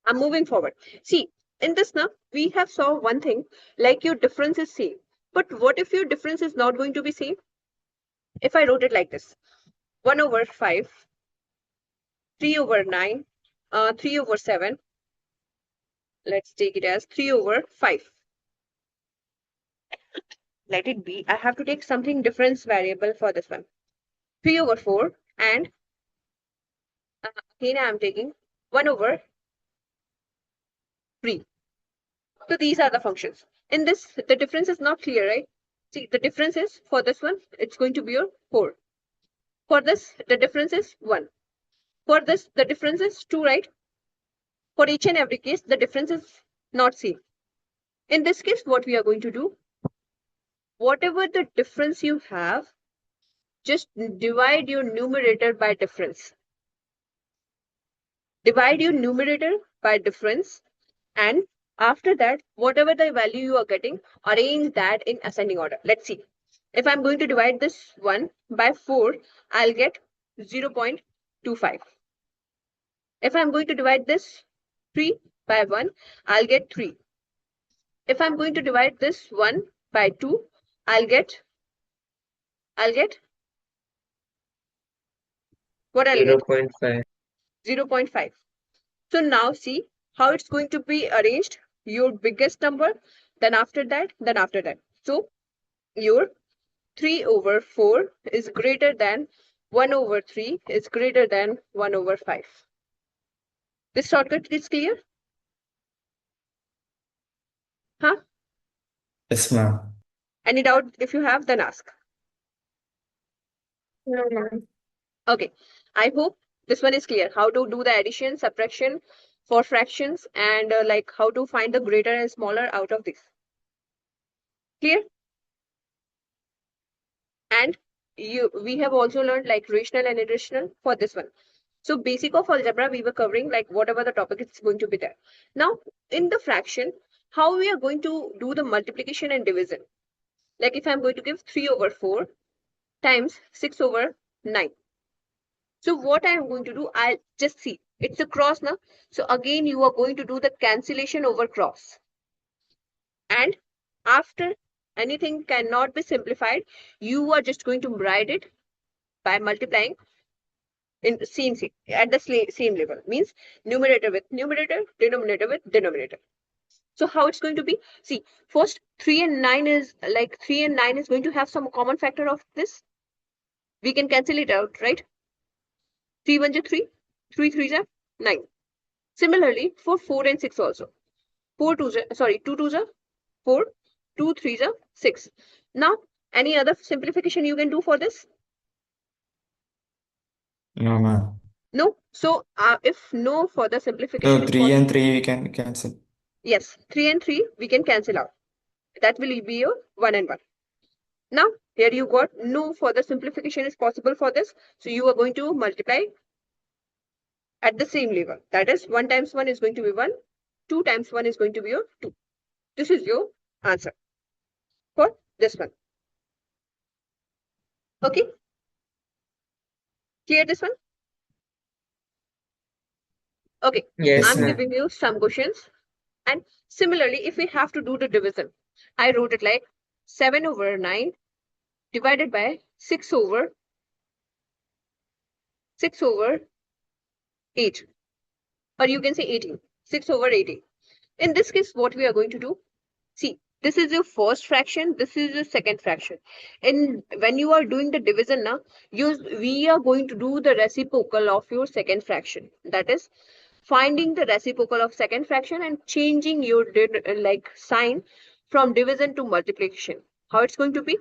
I'm moving forward. See, in this now, we have saw one thing, like your difference is same. But what if your difference is not going to be same? If I wrote it like this, 1 over 5, 3 over 9, 3 over 7, let's take it as 3 over 5. Let it be. I have to take something difference variable for this one. 3 over 4 and again I am taking 1 over 3. So these are the functions. In this, the difference is not clear, right? See, the difference is for this one, it's going to be your 4. For this, the difference is 1. For this, the difference is 2, right? For each and every case, the difference is not same. In this case, what we are going to do, whatever the difference you have, just divide your numerator by difference. Divide your numerator by difference, and after that, whatever the value you are getting, arrange that in ascending order. Let's see. If I'm going to divide this one by 4, I'll get 0.25. If I'm going to divide this 3 by 1, I'll get 3. If I'm going to divide this 1 by 2, I'll get what I'll get? 0.5. 0.5. So now see how it's going to be arranged. Your biggest number, then after that. So your 3 over 4 is greater than 1 over 3 is greater than 1 over 5. This shortcut is clear? Huh? Yes, ma'am. Any doubt if you have, then ask. No, ma'am. Okay. I hope this one is clear. How to do the addition, subtraction for fractions, and like how to find the greater and smaller out of this. Clear? And we have also learned like rational and irrational for this one. So basic of algebra we were covering, like whatever the topic is going to be there. Now in the fraction, how we are going to do the multiplication and division. Like if I'm going to give 3 over 4 times 6 over 9. So what I am going to do, I'll just see. It's a cross now. So again, you are going to do the cancellation over cross. And after anything cannot be simplified, you are just going to write it by multiplying in the same at the same level. Means numerator with numerator, denominator with denominator. So how it's going to be? See, first 3 and 9 is like 3 and 9 is going to have some common factor of this. We can cancel it out, right? 3 1 is 3, 3 3 is 9. Similarly, for 4 and 6 also. 4 2 sorry, 2 2 is 4, 2 3 is 6. Now, any other simplification you can do for this? No, ma'am. No. So, if no further simplification So is 3 possible, and 3 we can cancel. yes, 3 and 3 we can cancel out. That will be your 1 and 1. Now, here you got no further simplification is possible for this. So, you are going to multiply at the same level. That is 1 times 1 is going to be 1. 2 times 1 is going to be your 2. This is your answer for this one. Okay. Clear this one? Okay. Yes, I'm ma'am. giving you some questions. And similarly, if we have to do the division, I wrote it like 7 over 9 divided by 6 over 8. Or you can say 18. 6 over 18. In this case, what we are going to do? See, this is your first fraction. This is your second fraction. And when you are doing the division now, we are going to do the reciprocal of your second fraction. That is finding the reciprocal of second fraction and changing your like sign from division to multiplication. How it's going to be?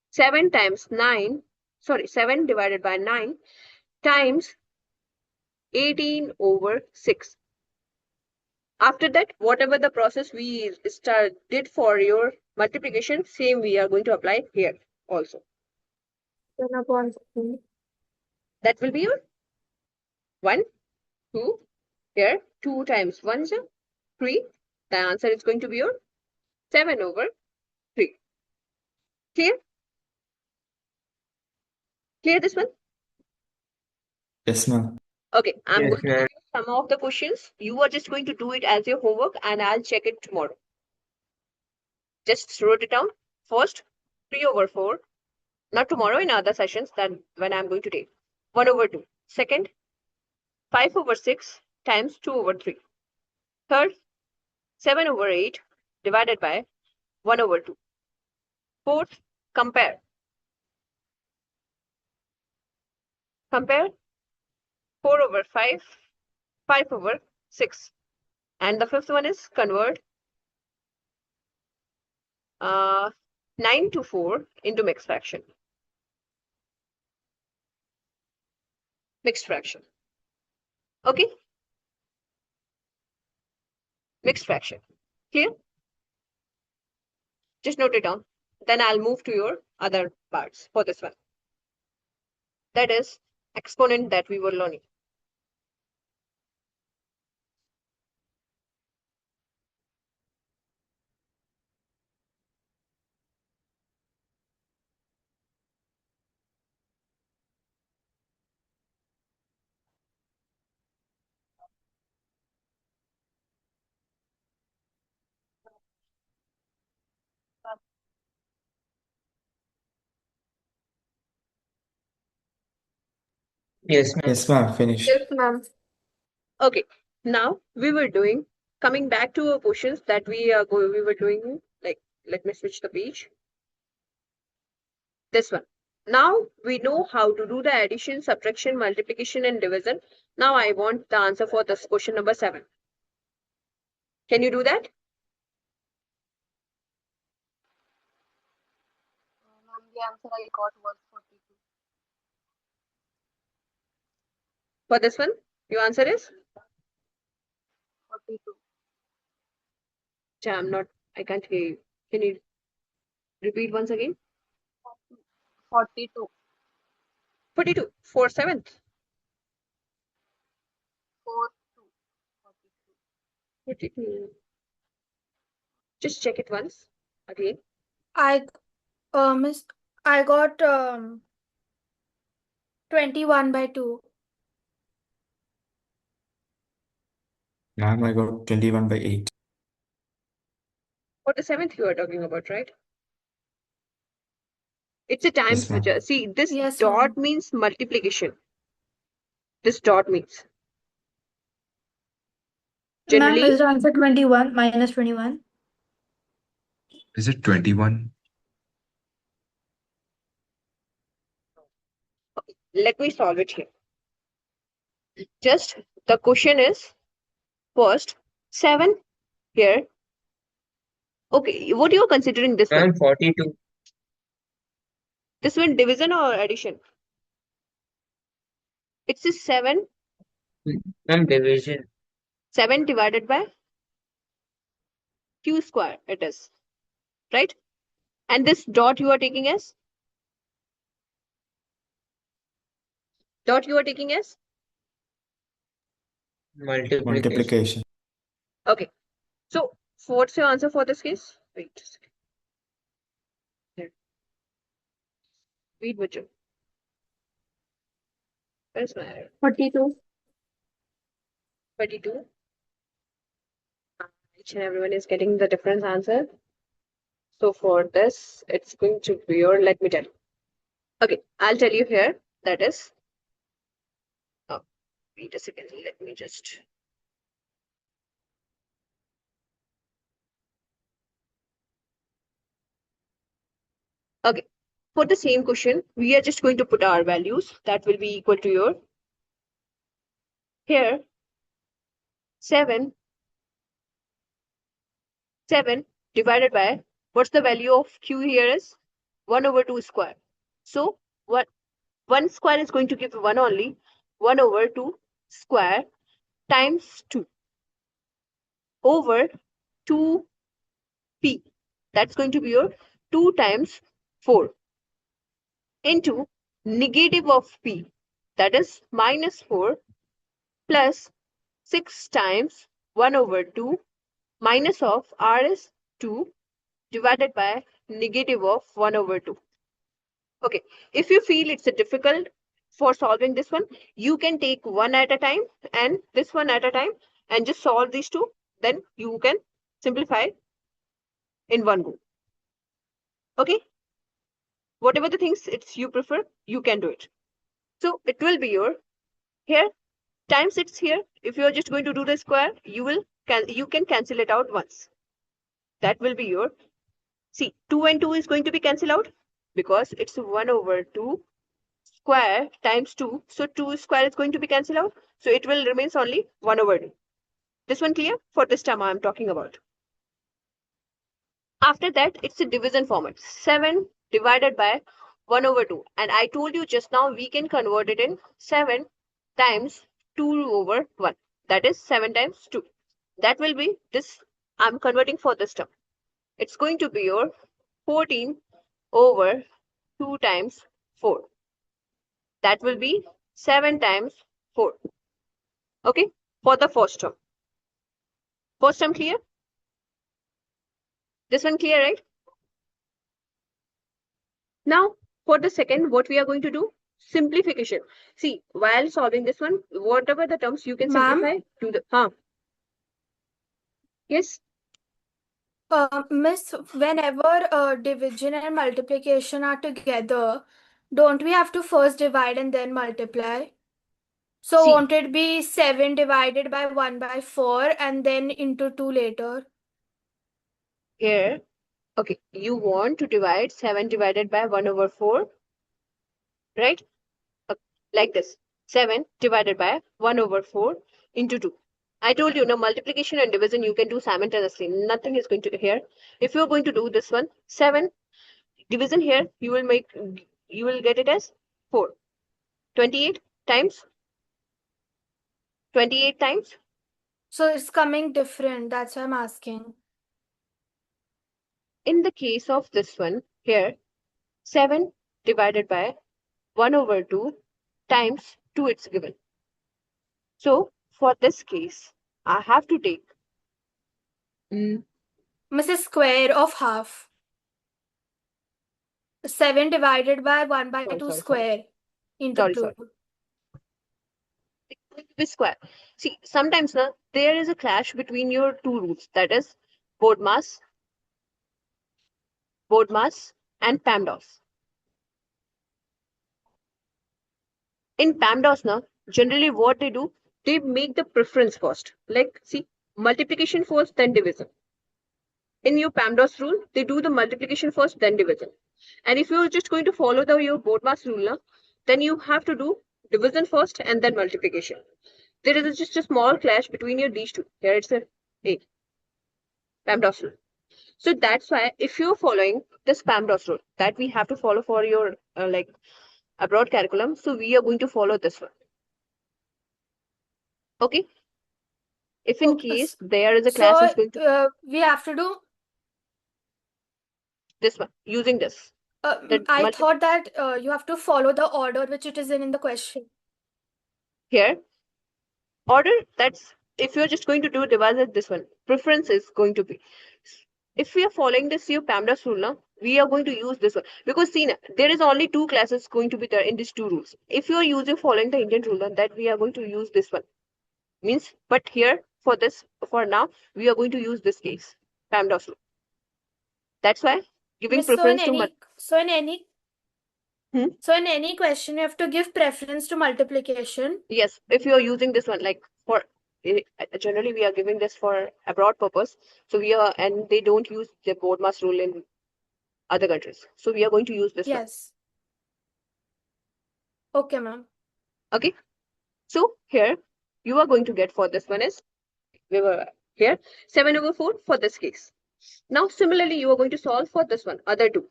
7 times 9, sorry, 7 divided by 9 times 18 over 6. After that, whatever the process we did for your multiplication, same we are going to apply here also. 10 upon 3. That will be your 1, 2, here 2 times 1 is 3. The answer is going to be your 7 over 3. Clear? Clear this one? Yes, ma'am. Okay, I'm Yes, going to ma'am. give you some of the questions. You are just going to do it as your homework and I'll check it tomorrow. Just wrote it down. First, 3 over 4. Not tomorrow, in other sessions that when I'm going to take. 1 over 2. Second, 5 over 6 times 2 over 3. Third, 7 over 8 divided by 1 over 2. Fourth, compare. Compare 4 over 5, 5 over 6. And the fifth one is convert 9 to 4 into mixed fraction. Mixed fraction. Okay? Mixed fraction. Clear? Just note it down. Then I'll move to your other parts for this one. That is exponent that we were learning. Yes, ma'am. Yes, ma'am. Finished. Yes, ma'am. Okay, now we were doing, coming back to our questions that we were doing, like, let me switch the page. This one. Now we know how to do the addition, subtraction, multiplication, and division. Now I want the answer for this question number 7. Can you do that? Ma'am, the answer I got was 42. For this one, your answer is? 42. I'm not, I can't hear you. Can you repeat once again? 42. 42. 4 7th. 4 2 42. 42. Just check it once again. Miss, I got 21 by 2. Ma'am, I got 21 by 8. For the 7th you are talking about, right? It's a times Yes, ma'am. feature. See, this Yes, dot ma'am. means multiplication. This dot means. Ma'am, Generally, is the answer 21 minus 21? Is it 21? let me solve it here. Just the question is first 7 here. Okay, what you are considering this one? Ma'am, 42. This one division or addition? It's a 7. Ma'am, division. 7 divided by q square it is, right? And this dot you are taking as? Dot you are taking as? Multiplication. Multiplication. Okay. So what's your answer for this case? Wait a second. Here. Wait, Vijay. Where's my error? 42. 32. Each and everyone is getting the different answer. So for this, it's going to be your, let me tell you. Okay, I'll tell you here. That is, oh, wait a second. Let me just. Okay, for the same question, we are just going to put our values. That will be equal to your, here, 7 divided by, what's the value of q here is? 1 over 2 square. So, what 1 square is going to give 1 only. 1 over 2 square times 2 over 2p. That's going to be your 2 times 4 into negative of p. That is minus 4 plus 6 times 1 over 2 minus of r is 2 divided by negative of 1 over 2. Okay, if you feel it's a difficult for solving this one, you can take one at a time and this one at a time and just solve these two. Then you can simplify in one go. Okay, whatever the things it's you prefer, you can do it. So it will be your, here times it's here. If you're just going to do the square, you can cancel it out once. That will be your, see, 2 and 2 is going to be cancelled out because it's 1 over 2 square times 2. So 2 square is going to be cancelled out. So it will remains only 1 over 2. This one clear? For this term I'm talking about. After that, it's a division format. 7 divided by 1 over 2. And I told you just now we can convert it in 7 times 2 over 1. That is 7 times 2. That will be this. I'm converting for this term. It's going to be your 14 over 2 times 4. That will be 7 times 4. Okay, for the first term. First term clear? This one clear, right? Now, for the second, what we are going to do? Simplification. See, while solving this one, whatever the terms you can Ma'am? simplify to the, yes, Miss, whenever division and multiplication are together, don't we have to first divide and then multiply? So see, won't it be 7 divided by 1 by 4 and then into 2 later? here, okay, you want to divide 7 divided by 1 over 4, right? Like this, 7 divided by 1 over 4 into 2. I told you, no, multiplication and division you can do simultaneously. Nothing is going to here. If you're going to do this one, 7 division here, you will get it as 4. 28 times 28 times. So it's coming different. That's why I'm asking. In the case of this one here, 7 divided by 1 over 2 times 2 it's given. So for this case, I have to take Mrs. Square of half. 7 divided by 1 by 2 sorry. square into Sorry. 2. This square. See, sometimes there is a clash between your two rules, that is BODMAS and PEMDAS. In PEMDAS, generally what they do, they make the preference first. Like, see, multiplication first, then division. In your PEMDAS rule, they do the multiplication first, then division. And if you're just going to follow your BODMAS rule, then you have to do division first and then multiplication. There is just a small clash between these two. Here it's a PEMDAS rule. So that's why if you're following this PEMDAS rule that we have to follow for your abroad curriculum, so we are going to follow this one. Okay. If in case there is a class is going to we have to do this one using this. I thought that you have to follow the order which it is in the question. Here, order, that's if you're just going to do divided this one, preference is going to be. If we are following this your PEMDAS rule, we are going to use this one because see, there is only two classes going to be there in these two rules. If you are using following the Indian rule, that we are going to use this one. Means, but here for this, for now, we are going to use this case, PEMDAS rule. That's why giving preference to So in any question, you have to give preference to multiplication. Yes, if you are using this one, like for generally we are giving this for abroad purpose. So we are, and they don't use the BODMAS rule in other countries. So we are going to use this one. Yes. Okay, ma'am. Okay. So here you are going to get for this one is we were here 7/4 for this case. Now similarly you are going to solve for this one, other two.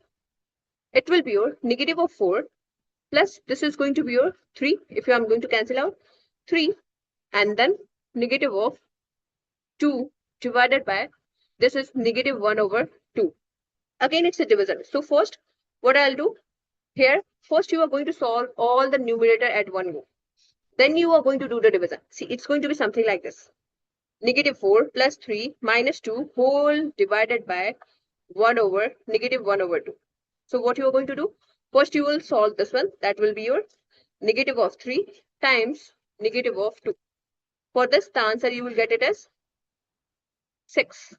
It will be your negative of 4 plus this is going to be your 3. If you are going to cancel out 3 and then negative of 2 divided by this is negative 1/2. Again, it's a division. So first, what I'll do here, first you are going to solve all the numerator at one go. Then you are going to do the division. See, it's going to be something like this. Negative 4 plus 3 minus 2 whole divided by 1/(-1/2). So what you are going to do? First you will solve this one. That will be your negative of 3 times negative of 2. For this, the answer you will get it as 6.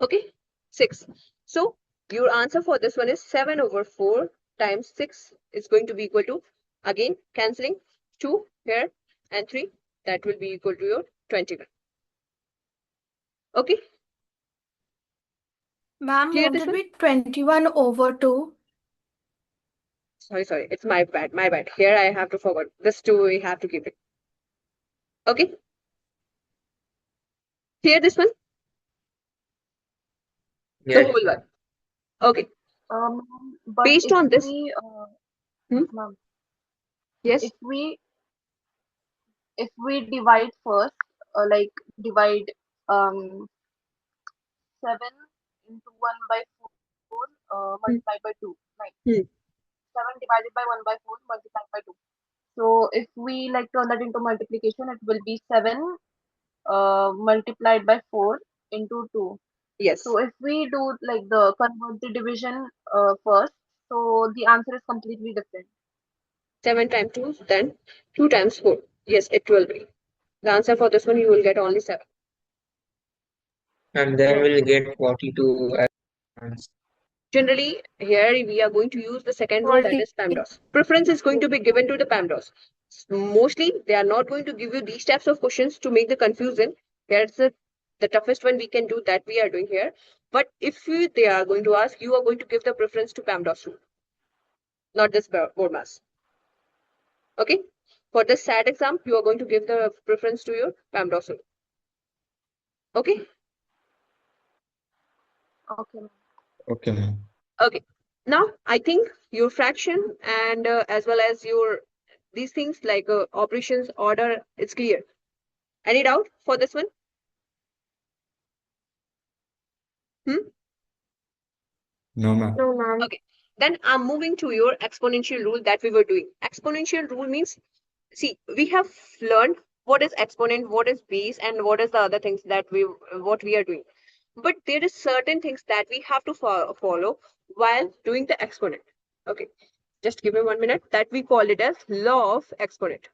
Okay, 6. So your answer for this one is 7/4 times 6 is going to be equal to, again cancelling 2 here and 3, that will be equal to your 21. Okay. Ma'am, Clear won't this it one? be 21/2? Sorry, it's my bad. Here I have to forget. This 2 we have to keep it. Okay. Clear this one? The Yes. whole one. Okay. But Based if on this, we, ma'am, yes. if we divide first, like divide 7 into 1/4 multiplied by 2, like Hmm. 7 divided by 1/4 multiplied by 2. So if we like turn that into multiplication, it will be 7 multiplied by 4 into 2. Yes. So if we do like the convert the division first, so the answer is completely different. 7 times 2, then 2 times 4. Yes, it will be. The answer for this one, you will get only 7. And then Yes. we'll get 42 as Generally, here we are going to use the second rule, that is PEMDAS. Preference is going to be given to the PEMDAS. Mostly, they are not going to give you these types of questions to make the confusion. Here's the toughest one we can do, that we are doing here. But if they are going to ask, you are going to give the preference to PEMDAS rule, not this BODMAS. Okay? For this SAT exam, you are going to give the preference to your PEMDAS rule. Okay? Okay. Okay, ma'am. Okay. Now, I think your fraction and as well as your these things like operations order, it's clear. Any doubt for this one? No, ma'am. No, ma'am. Okay. Then I'm moving to your exponential rule that we were doing. Exponential rule means, see, we have learned what is exponent, what is base, and what is the other things that what we are doing. But there is certain things that we have to follow while doing the exponent. Okay, just give me 1 minute. That we call it as law of exponent.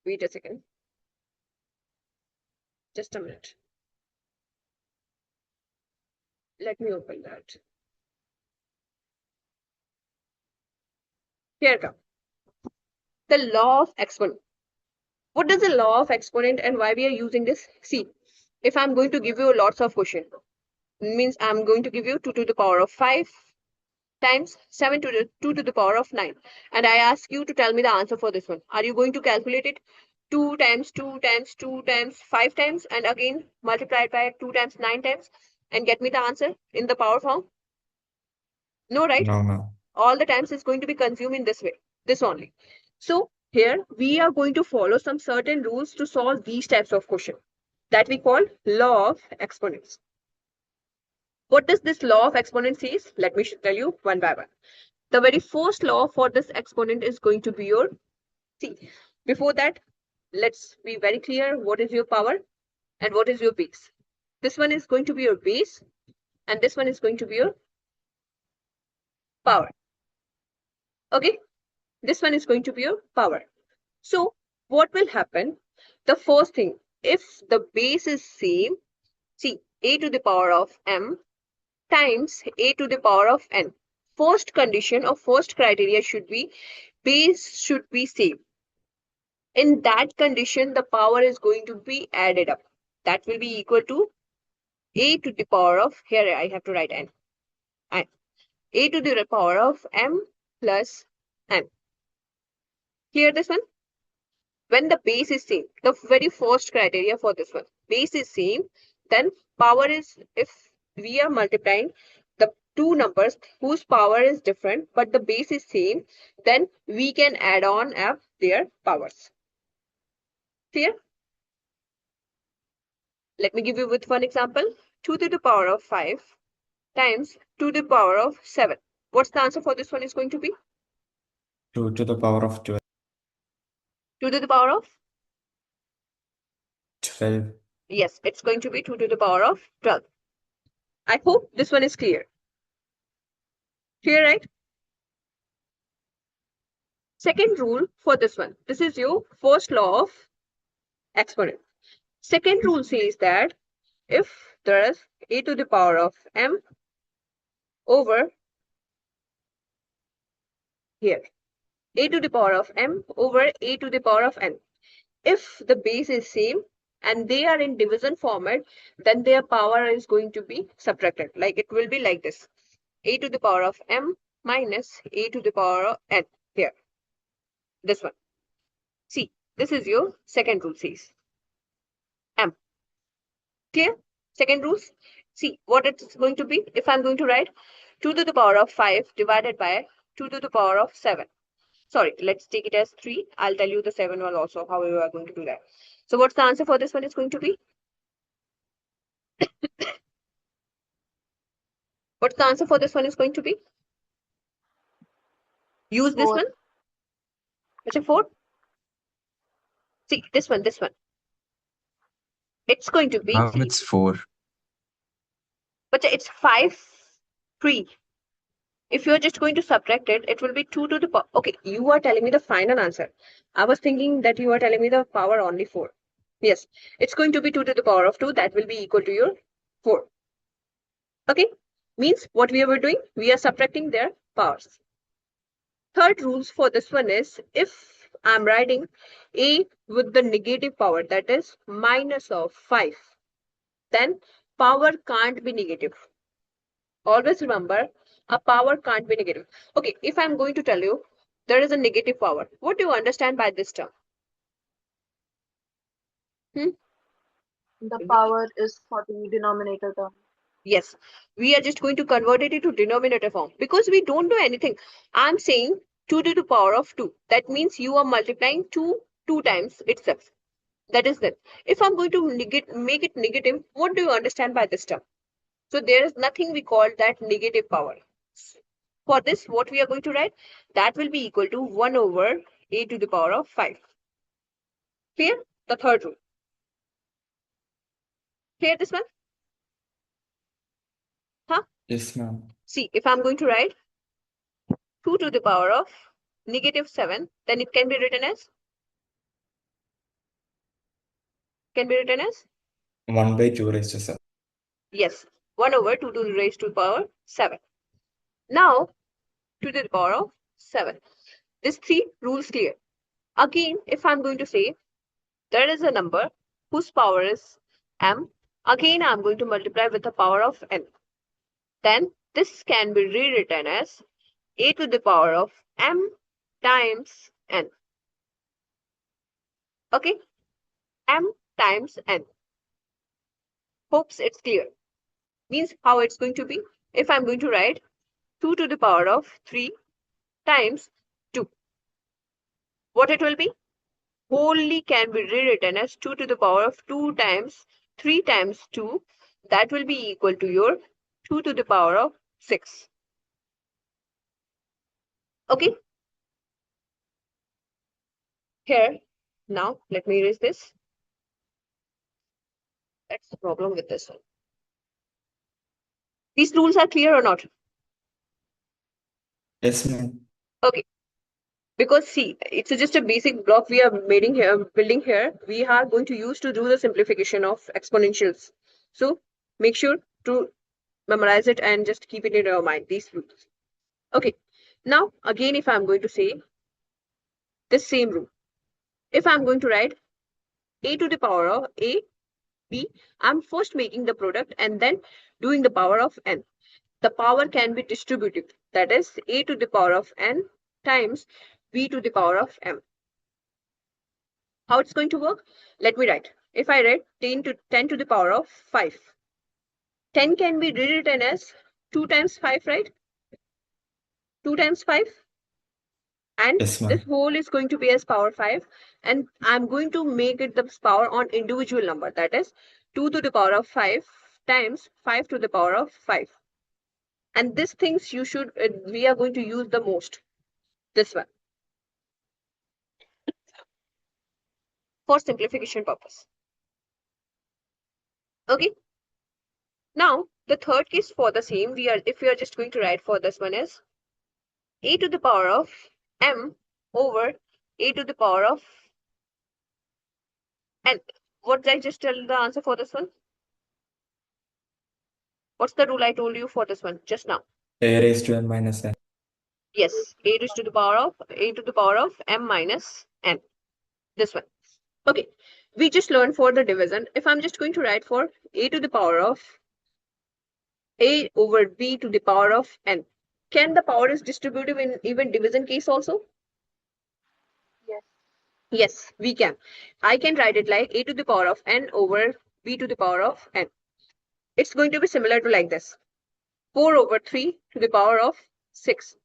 Wait a second. Just a minute. Let me open that. Here come. The law of exponent. What is the law of exponent and why we are using this? See, if I'm going to give you lots of question, means I'm going to give you 2 to the power of 5 times 7 to the 2 to the power of 9. And I ask you to tell me the answer for this one. Are you going to calculate it 2 times 2 times 2 times 5 times and again multiply it by 2 times 9 times and get me the answer in the power form? No, right? No, ma'am. All the times it's going to be consumed in this way, this only. So here we are going to follow some certain rules to solve these types of questions that we call law of exponents. What does this law of exponent says? Let me tell you one by one. The very first law for this exponent is going to be your, see, before that, let's be very clear what is your power and what is your base. This one is going to be your base and this one is going to be your power. Okay, this one is going to be your power. So what will happen? The first thing, if the base is same, see, a to the power of m times a to the power of n. First condition or first criteria should be base should be same. In that condition, the power is going to be added up. That will be equal to a to the power of, here I have to write n. A to the power of m plus n. Clear this one? When the base is same, the very first criteria for this one, base is same, then power is, if we are multiplying the two numbers whose power is different, but the base is same, then we can add on up their powers. Clear? Let me give you with one example. 2 to the power of 5 times 2 to the power of 7. What's the answer for this one is going to be? 2 to the power of 12. 2 to the power of? 12. Yes, it's going to be 2 to the power of 12. I hope this one is clear. Clear, right? Second rule for this one. This is your first law of exponent. Second rule says that if there is a to the power of m over here, a to the power of m over a to the power of n. If the base is same and they are in division format, then their power is going to be subtracted. Like it will be like this. A to the power of m minus a to the power of n here. This one. See, this is your second rule says. M. Clear? Second rule. See what it's going to be. If I'm going to write 2 to the power of 5 divided by 2 to the power of 7. Sorry, let's take it as 3. I'll tell you the 7 one also, how we are going to do that. So what's the answer for this one is going to be? What's the answer for this one is going to be? Use this 4. one. Which is 4? See, this one. It's going to be, It's 4. but it's 5, 3. If you're just going to subtract it, it will be 2 to the power. Okay, you are telling me the final answer. I was thinking that you are telling me the power only 4. Yes, it's going to be 2 to the power of 2. That will be equal to your 4. Okay, means what we were doing? We are subtracting their powers. Third rules for this one is, if I'm writing a with the negative power, that is minus of 5, then power can't be negative. Always remember, a power can't be negative. Okay, if I'm going to tell you there is a negative power, what do you understand by this term? The power is for the denominator term. Yes, we are just going to convert it into denominator form because we don't do anything. I'm saying 2 to the power of 2. That means you are multiplying 2 times itself. That is that. If I'm going to make it negative, what do you understand by this term? So there is nothing we call that negative power. For this, what we are going to write, that will be equal to 1 over a to the power of 5. Clear? The third rule. Clear this one? Huh? Yes, ma'am. See, if I'm going to write 2 to the power of negative 7, then it can be written as? 1 by 2 raised to 7. Yes, 1 over 2 to the raised to the power 7. Now, 2 to the power of 7. These three rules clear. Again, if I'm going to say there is a number whose power is m, again I'm going to multiply with the power of n. Then this can be rewritten as a to the power of m times n. Okay, m times n. Hopes it's clear. Means how it's going to be. If I'm going to write 2 to the power of 3 times 2, what it will be? Wholly can be rewritten as 2 to the power of 2 times 3 times 2. That will be equal to your 2 to the power of 6. Okay. Here, now let me erase this. That's the problem with this one. These rules are clear or not? Yes, ma'am. Okay. Because see, it's just a basic block we are building here. We are going to use to do the simplification of exponentials. So make sure to memorize it and just keep it in your mind, these rules. Okay. Now, again, if I'm going to say the same rule, if I'm going to write a to the power of a, b, I'm first making the product and then doing the power of n. The power can be distributive. That is a to the power of n times b to the power of m. How it's going to work? Let me write. If I write 10 to the power of 5, 10 can be rewritten as 2 times 5, right? 2 times 5. And Yes, ma'am. this whole is going to be as power 5. And I'm going to make it the power on individual number. That is 2 to the power of 5 times 5 to the power of 5. And these things we are going to use the most. This one. For simplification purpose. Okay. Now, the third case for the same, if we are just going to write for this one is a to the power of m over a to the power of n. What did I just tell the answer for this one? What's the rule I told you for this one just now? A raised to n minus n. Yes, a to the power of m minus n. This one. Okay. We just learned for the division. If I'm just going to write for a to the power of a over b to the power of n, can the power is distributive in even division case also? Yes. Yes, we can. I can write it like a to the power of n over b to the power of n. It's going to be similar to like this. 4 over 3 to the power of 6.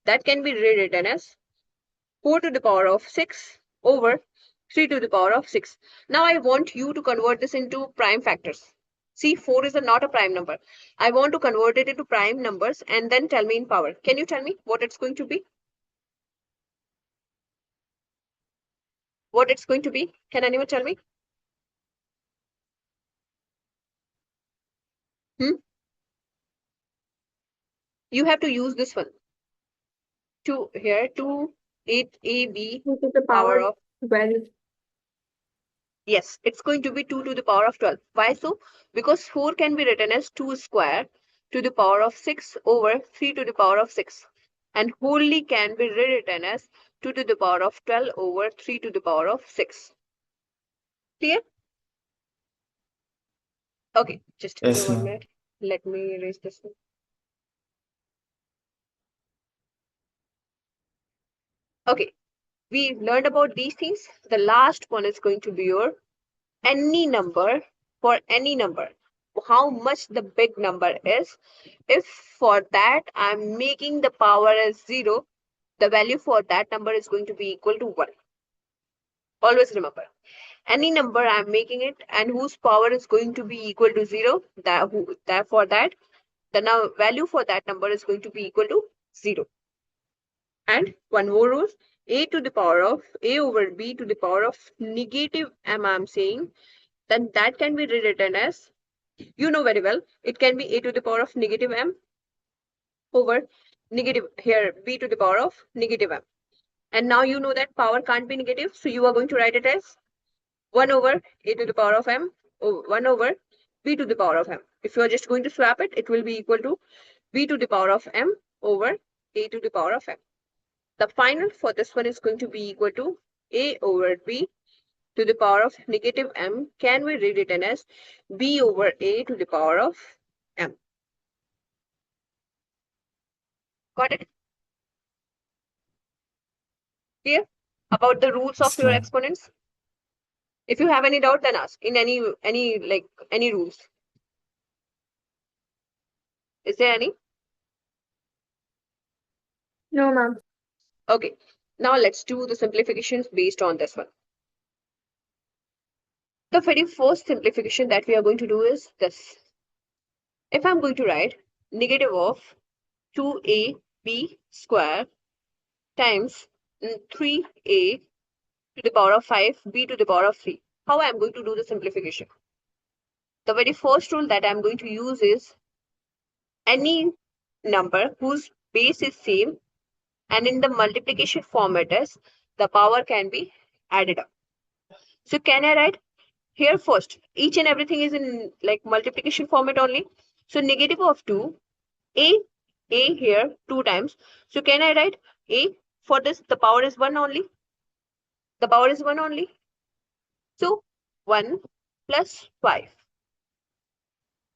That can be rewritten as 4 to the power of 6 over 3 to the power of 6. Now I want you to convert this into prime factors. See, 4 is not a prime number. I want to convert it into prime numbers and then tell me in power. Can you tell me what it's going to be? What it's going to be? Can anyone tell me? You have to use this one. To here, 2, 8ab To the power power of 12. Yes, it's going to be 2 to the power of 12. Why so? Because 4 can be written as 2 square to the power of 6 over 3 to the power of 6. And wholly can be rewritten as 2 to the power of 12 over 3 to the power of 6. Clear? Okay, just give me Yes, 1 ma'am. minute. Let me erase this one. Okay, we learned about these things. The last one is going to be your any number for any number. How much the big number is. If for that I'm making the power as 0, the value for that number is going to be equal to 1. Always remember. any number I'm making it and whose power is going to be equal to 0, for that the now value for that number is going to be equal to 0. And one more rule, a to the power of a over b to the power of negative m, I'm saying, then that can be rewritten as, you know very well, it can be a to the power of negative m over negative, here b to the power of negative m. And now you know that power can't be negative, so you are going to write it as 1 over a to the power of m, or 1 over b to the power of m. If you are just going to swap it, it will be equal to b to the power of m over a to the power of m. The final for this one is going to be equal to a over b to the power of negative m can be rewritten as b over a to the power of m. Got it? Clear about the rules of Yes, your ma'am. exponents? If you have any doubt, then ask in any rules. Is there any? No, ma'am. Okay. Now let's do the simplifications based on this one. The very first simplification that we are going to do is this. If I'm going to write negative of 2ab square times 3a to the power of 5, b to the power of 3. How I'm going to do the simplification? The very first rule that I'm going to use is any number whose base is same and in the multiplication format is the power can be added up. So can I write here first? Each and everything is in like multiplication format only. So negative of 2, a here 2 times. So can I write a for this? The power is 1 only. The power is 1 only. So 1 plus 5.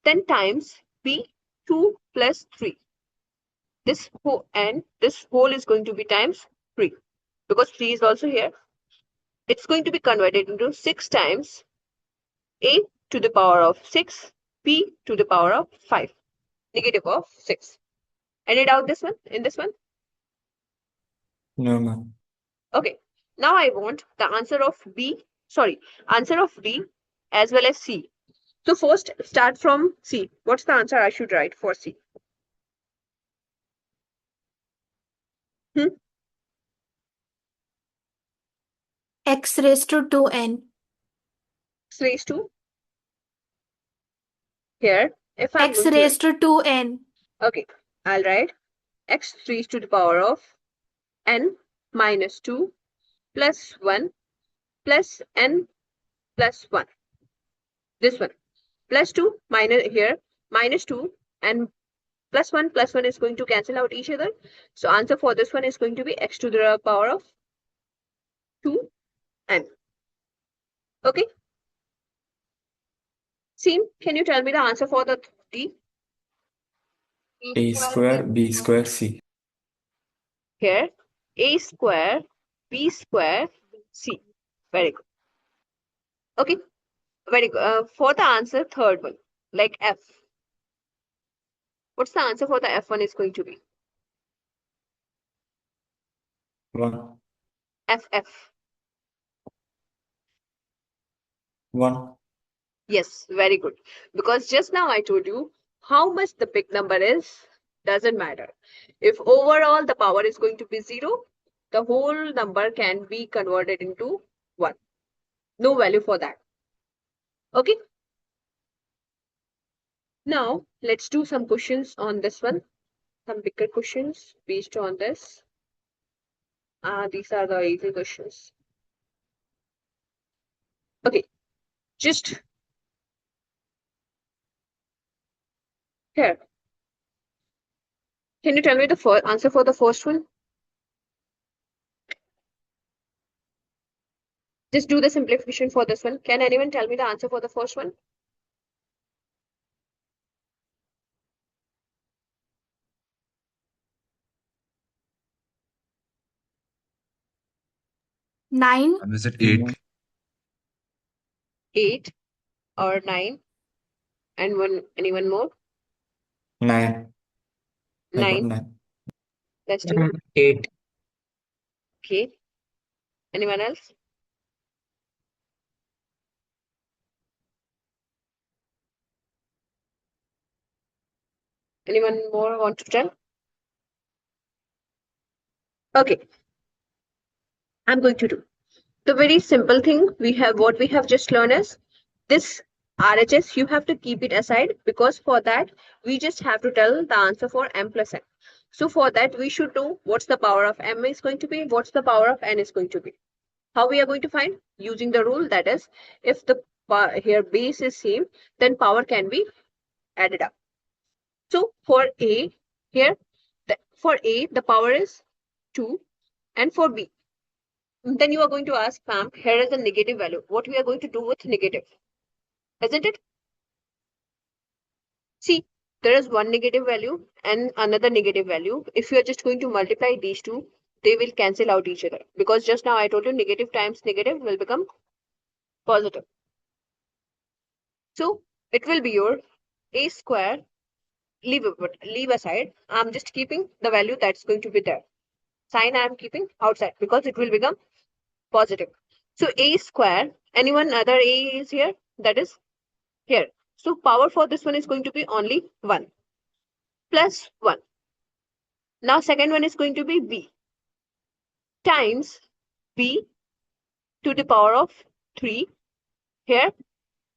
Then times b 2 plus 3. This whole and this whole is going to be times 3 because 3 is also here. It's going to be converted into 6 times a to the power of 6, b to the power of 5, negative of 6. Any doubt this one in this one? No, ma'am. Okay. Now I want the answer of answer of D as well as C. So first start from C. What's the answer I should write for C? Hmm? X raised to 2n. X raised to here. If I'm X going to raised to 2n. okay, I'll write x raised to the power of n minus 2 plus 1 plus n plus 1. This one plus 2 minus here minus 2 and plus 1 is going to cancel out each other. So answer for this one is going to be x to the power of 2n. Okay. Seem, can you tell me the answer for the D? A square, B square, C. Here, a square, b square, c. Very good. Okay, very good. For the answer, third one, like F. What's the answer for the F1 is going to be? 1. FF. 1. Yes, very good. Because just now I told you how much the big number is, doesn't matter. If overall the power is going to be 0, the whole number can be converted into 1. No value for that. Okay. Now let's do some questions on this one. Some bigger questions based on this. These are the easy questions. Okay, just here. Can you tell me the answer for the first one? Just do the simplification for this one. Can anyone tell me the answer for the first one? Nine. Is it 8? 8 or 9? And anyone more? 9. I got 9. 9. Let's do. 8. Okay. Anyone else? Anyone more want to tell? Okay, I'm going to do. The very simple thing what we have just learned is this RHS, you have to keep it aside because for that, we just have to tell the answer for m plus n. So for that, we should know what's the power of m is going to be, what's the power of n is going to be. How we are going to find? Using the rule that is, if the here base is same, then power can be added up. So for A, here, for A, the power is 2, and for B, then you are going to ask, Pam, here is the negative value. What we are going to do with negative? Isn't it? See, there is one negative value and another negative value. If you are just going to multiply these two, they will cancel out each other. Because just now I told you negative times negative will become positive. So it will be your A square, leave aside. I'm just keeping the value that's going to be there. Sign I'm keeping outside because it will become positive. So A square, anyone other A is here? That is here. So power for this one is going to be only 1 plus 1. Now second one is going to be B times B to the power of 3. Here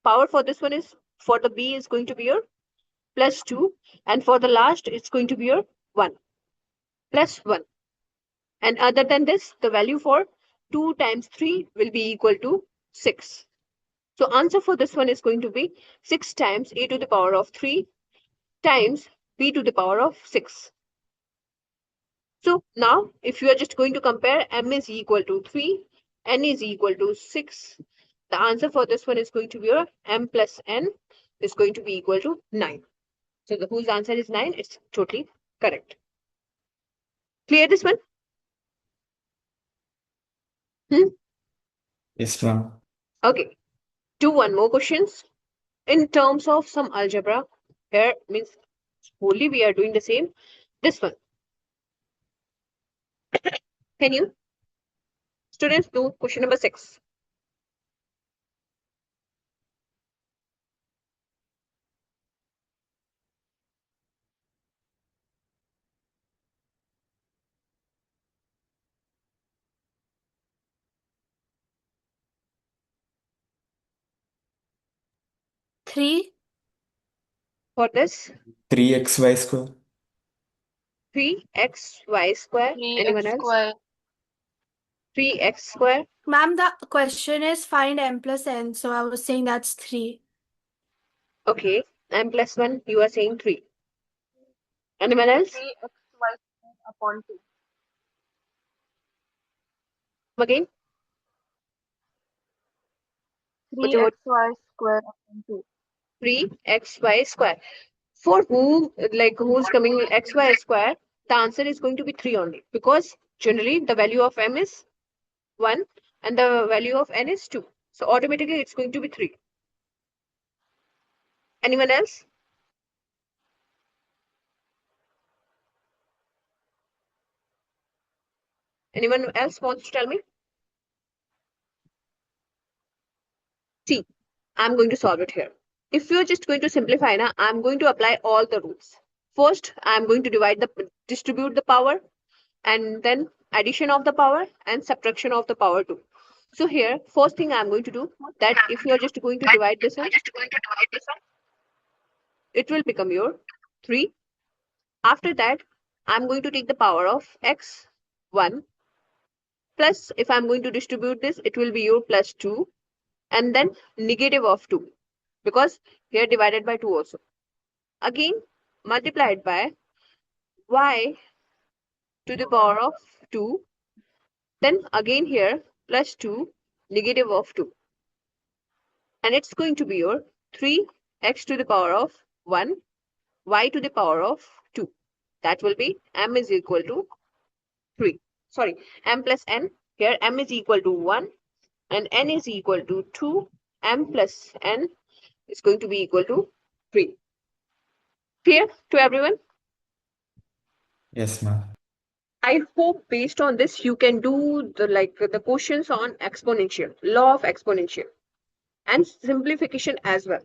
power for this one is, for the B is going to be your plus 2, and for the last it's going to be your 1 plus 1. And other than this, the value for 2 times 3 will be equal to 6. So answer for this one is going to be 6 times a to the power of 3 times b to the power of 6. So now if you are just going to compare, m is equal to 3, n is equal to 6. The answer for this one is going to be your m plus n is going to be equal to 9. So whose answer is 9? It's totally correct. Clear this one? Yes, ma'am. Okay. Do one more questions. In terms of some algebra, here means only we are doing the same. This one. Can you students do question number 6? Three. For this, 3xy square. 3xy square. 3x Anyone else? square. 3x square. Ma'am, the question is find m plus n, so I was saying that's 3. Okay. M plus 1, you are saying 3. Anyone else? 3xy square upon 2. Again? What you 3xy square upon 2. 3xy square. For whom, like who's coming xy square, the answer is going to be 3 only. Because generally the value of m is 1 and the value of n is 2. So automatically it's going to be 3. Anyone else? Anyone else wants to tell me? See, I'm going to solve it here. If you're just going to simplify now, I'm going to apply all the rules. First, I'm going to distribute the power, and then addition of the power and subtraction of the power too. So here, first thing I'm going to do, that if you are just going to divide this one, it will become your 3. After that, I'm going to take the power of x, 1, plus if I'm going to distribute this, it will be your plus 2, and then negative of 2, because here divided by 2 also. Again, multiplied by y to the power of 2, then again here plus 2, negative of 2. And it's going to be your 3x to the power of 1, y to the power of 2. That will be m is equal to 3. Sorry, m plus n. Here m is equal to 1 and n is equal to 2. M plus n is going to be equal to 3. Clear to everyone? Yes, ma'am. I hope based on this you can do the questions on exponential, law of exponential, and simplification as well.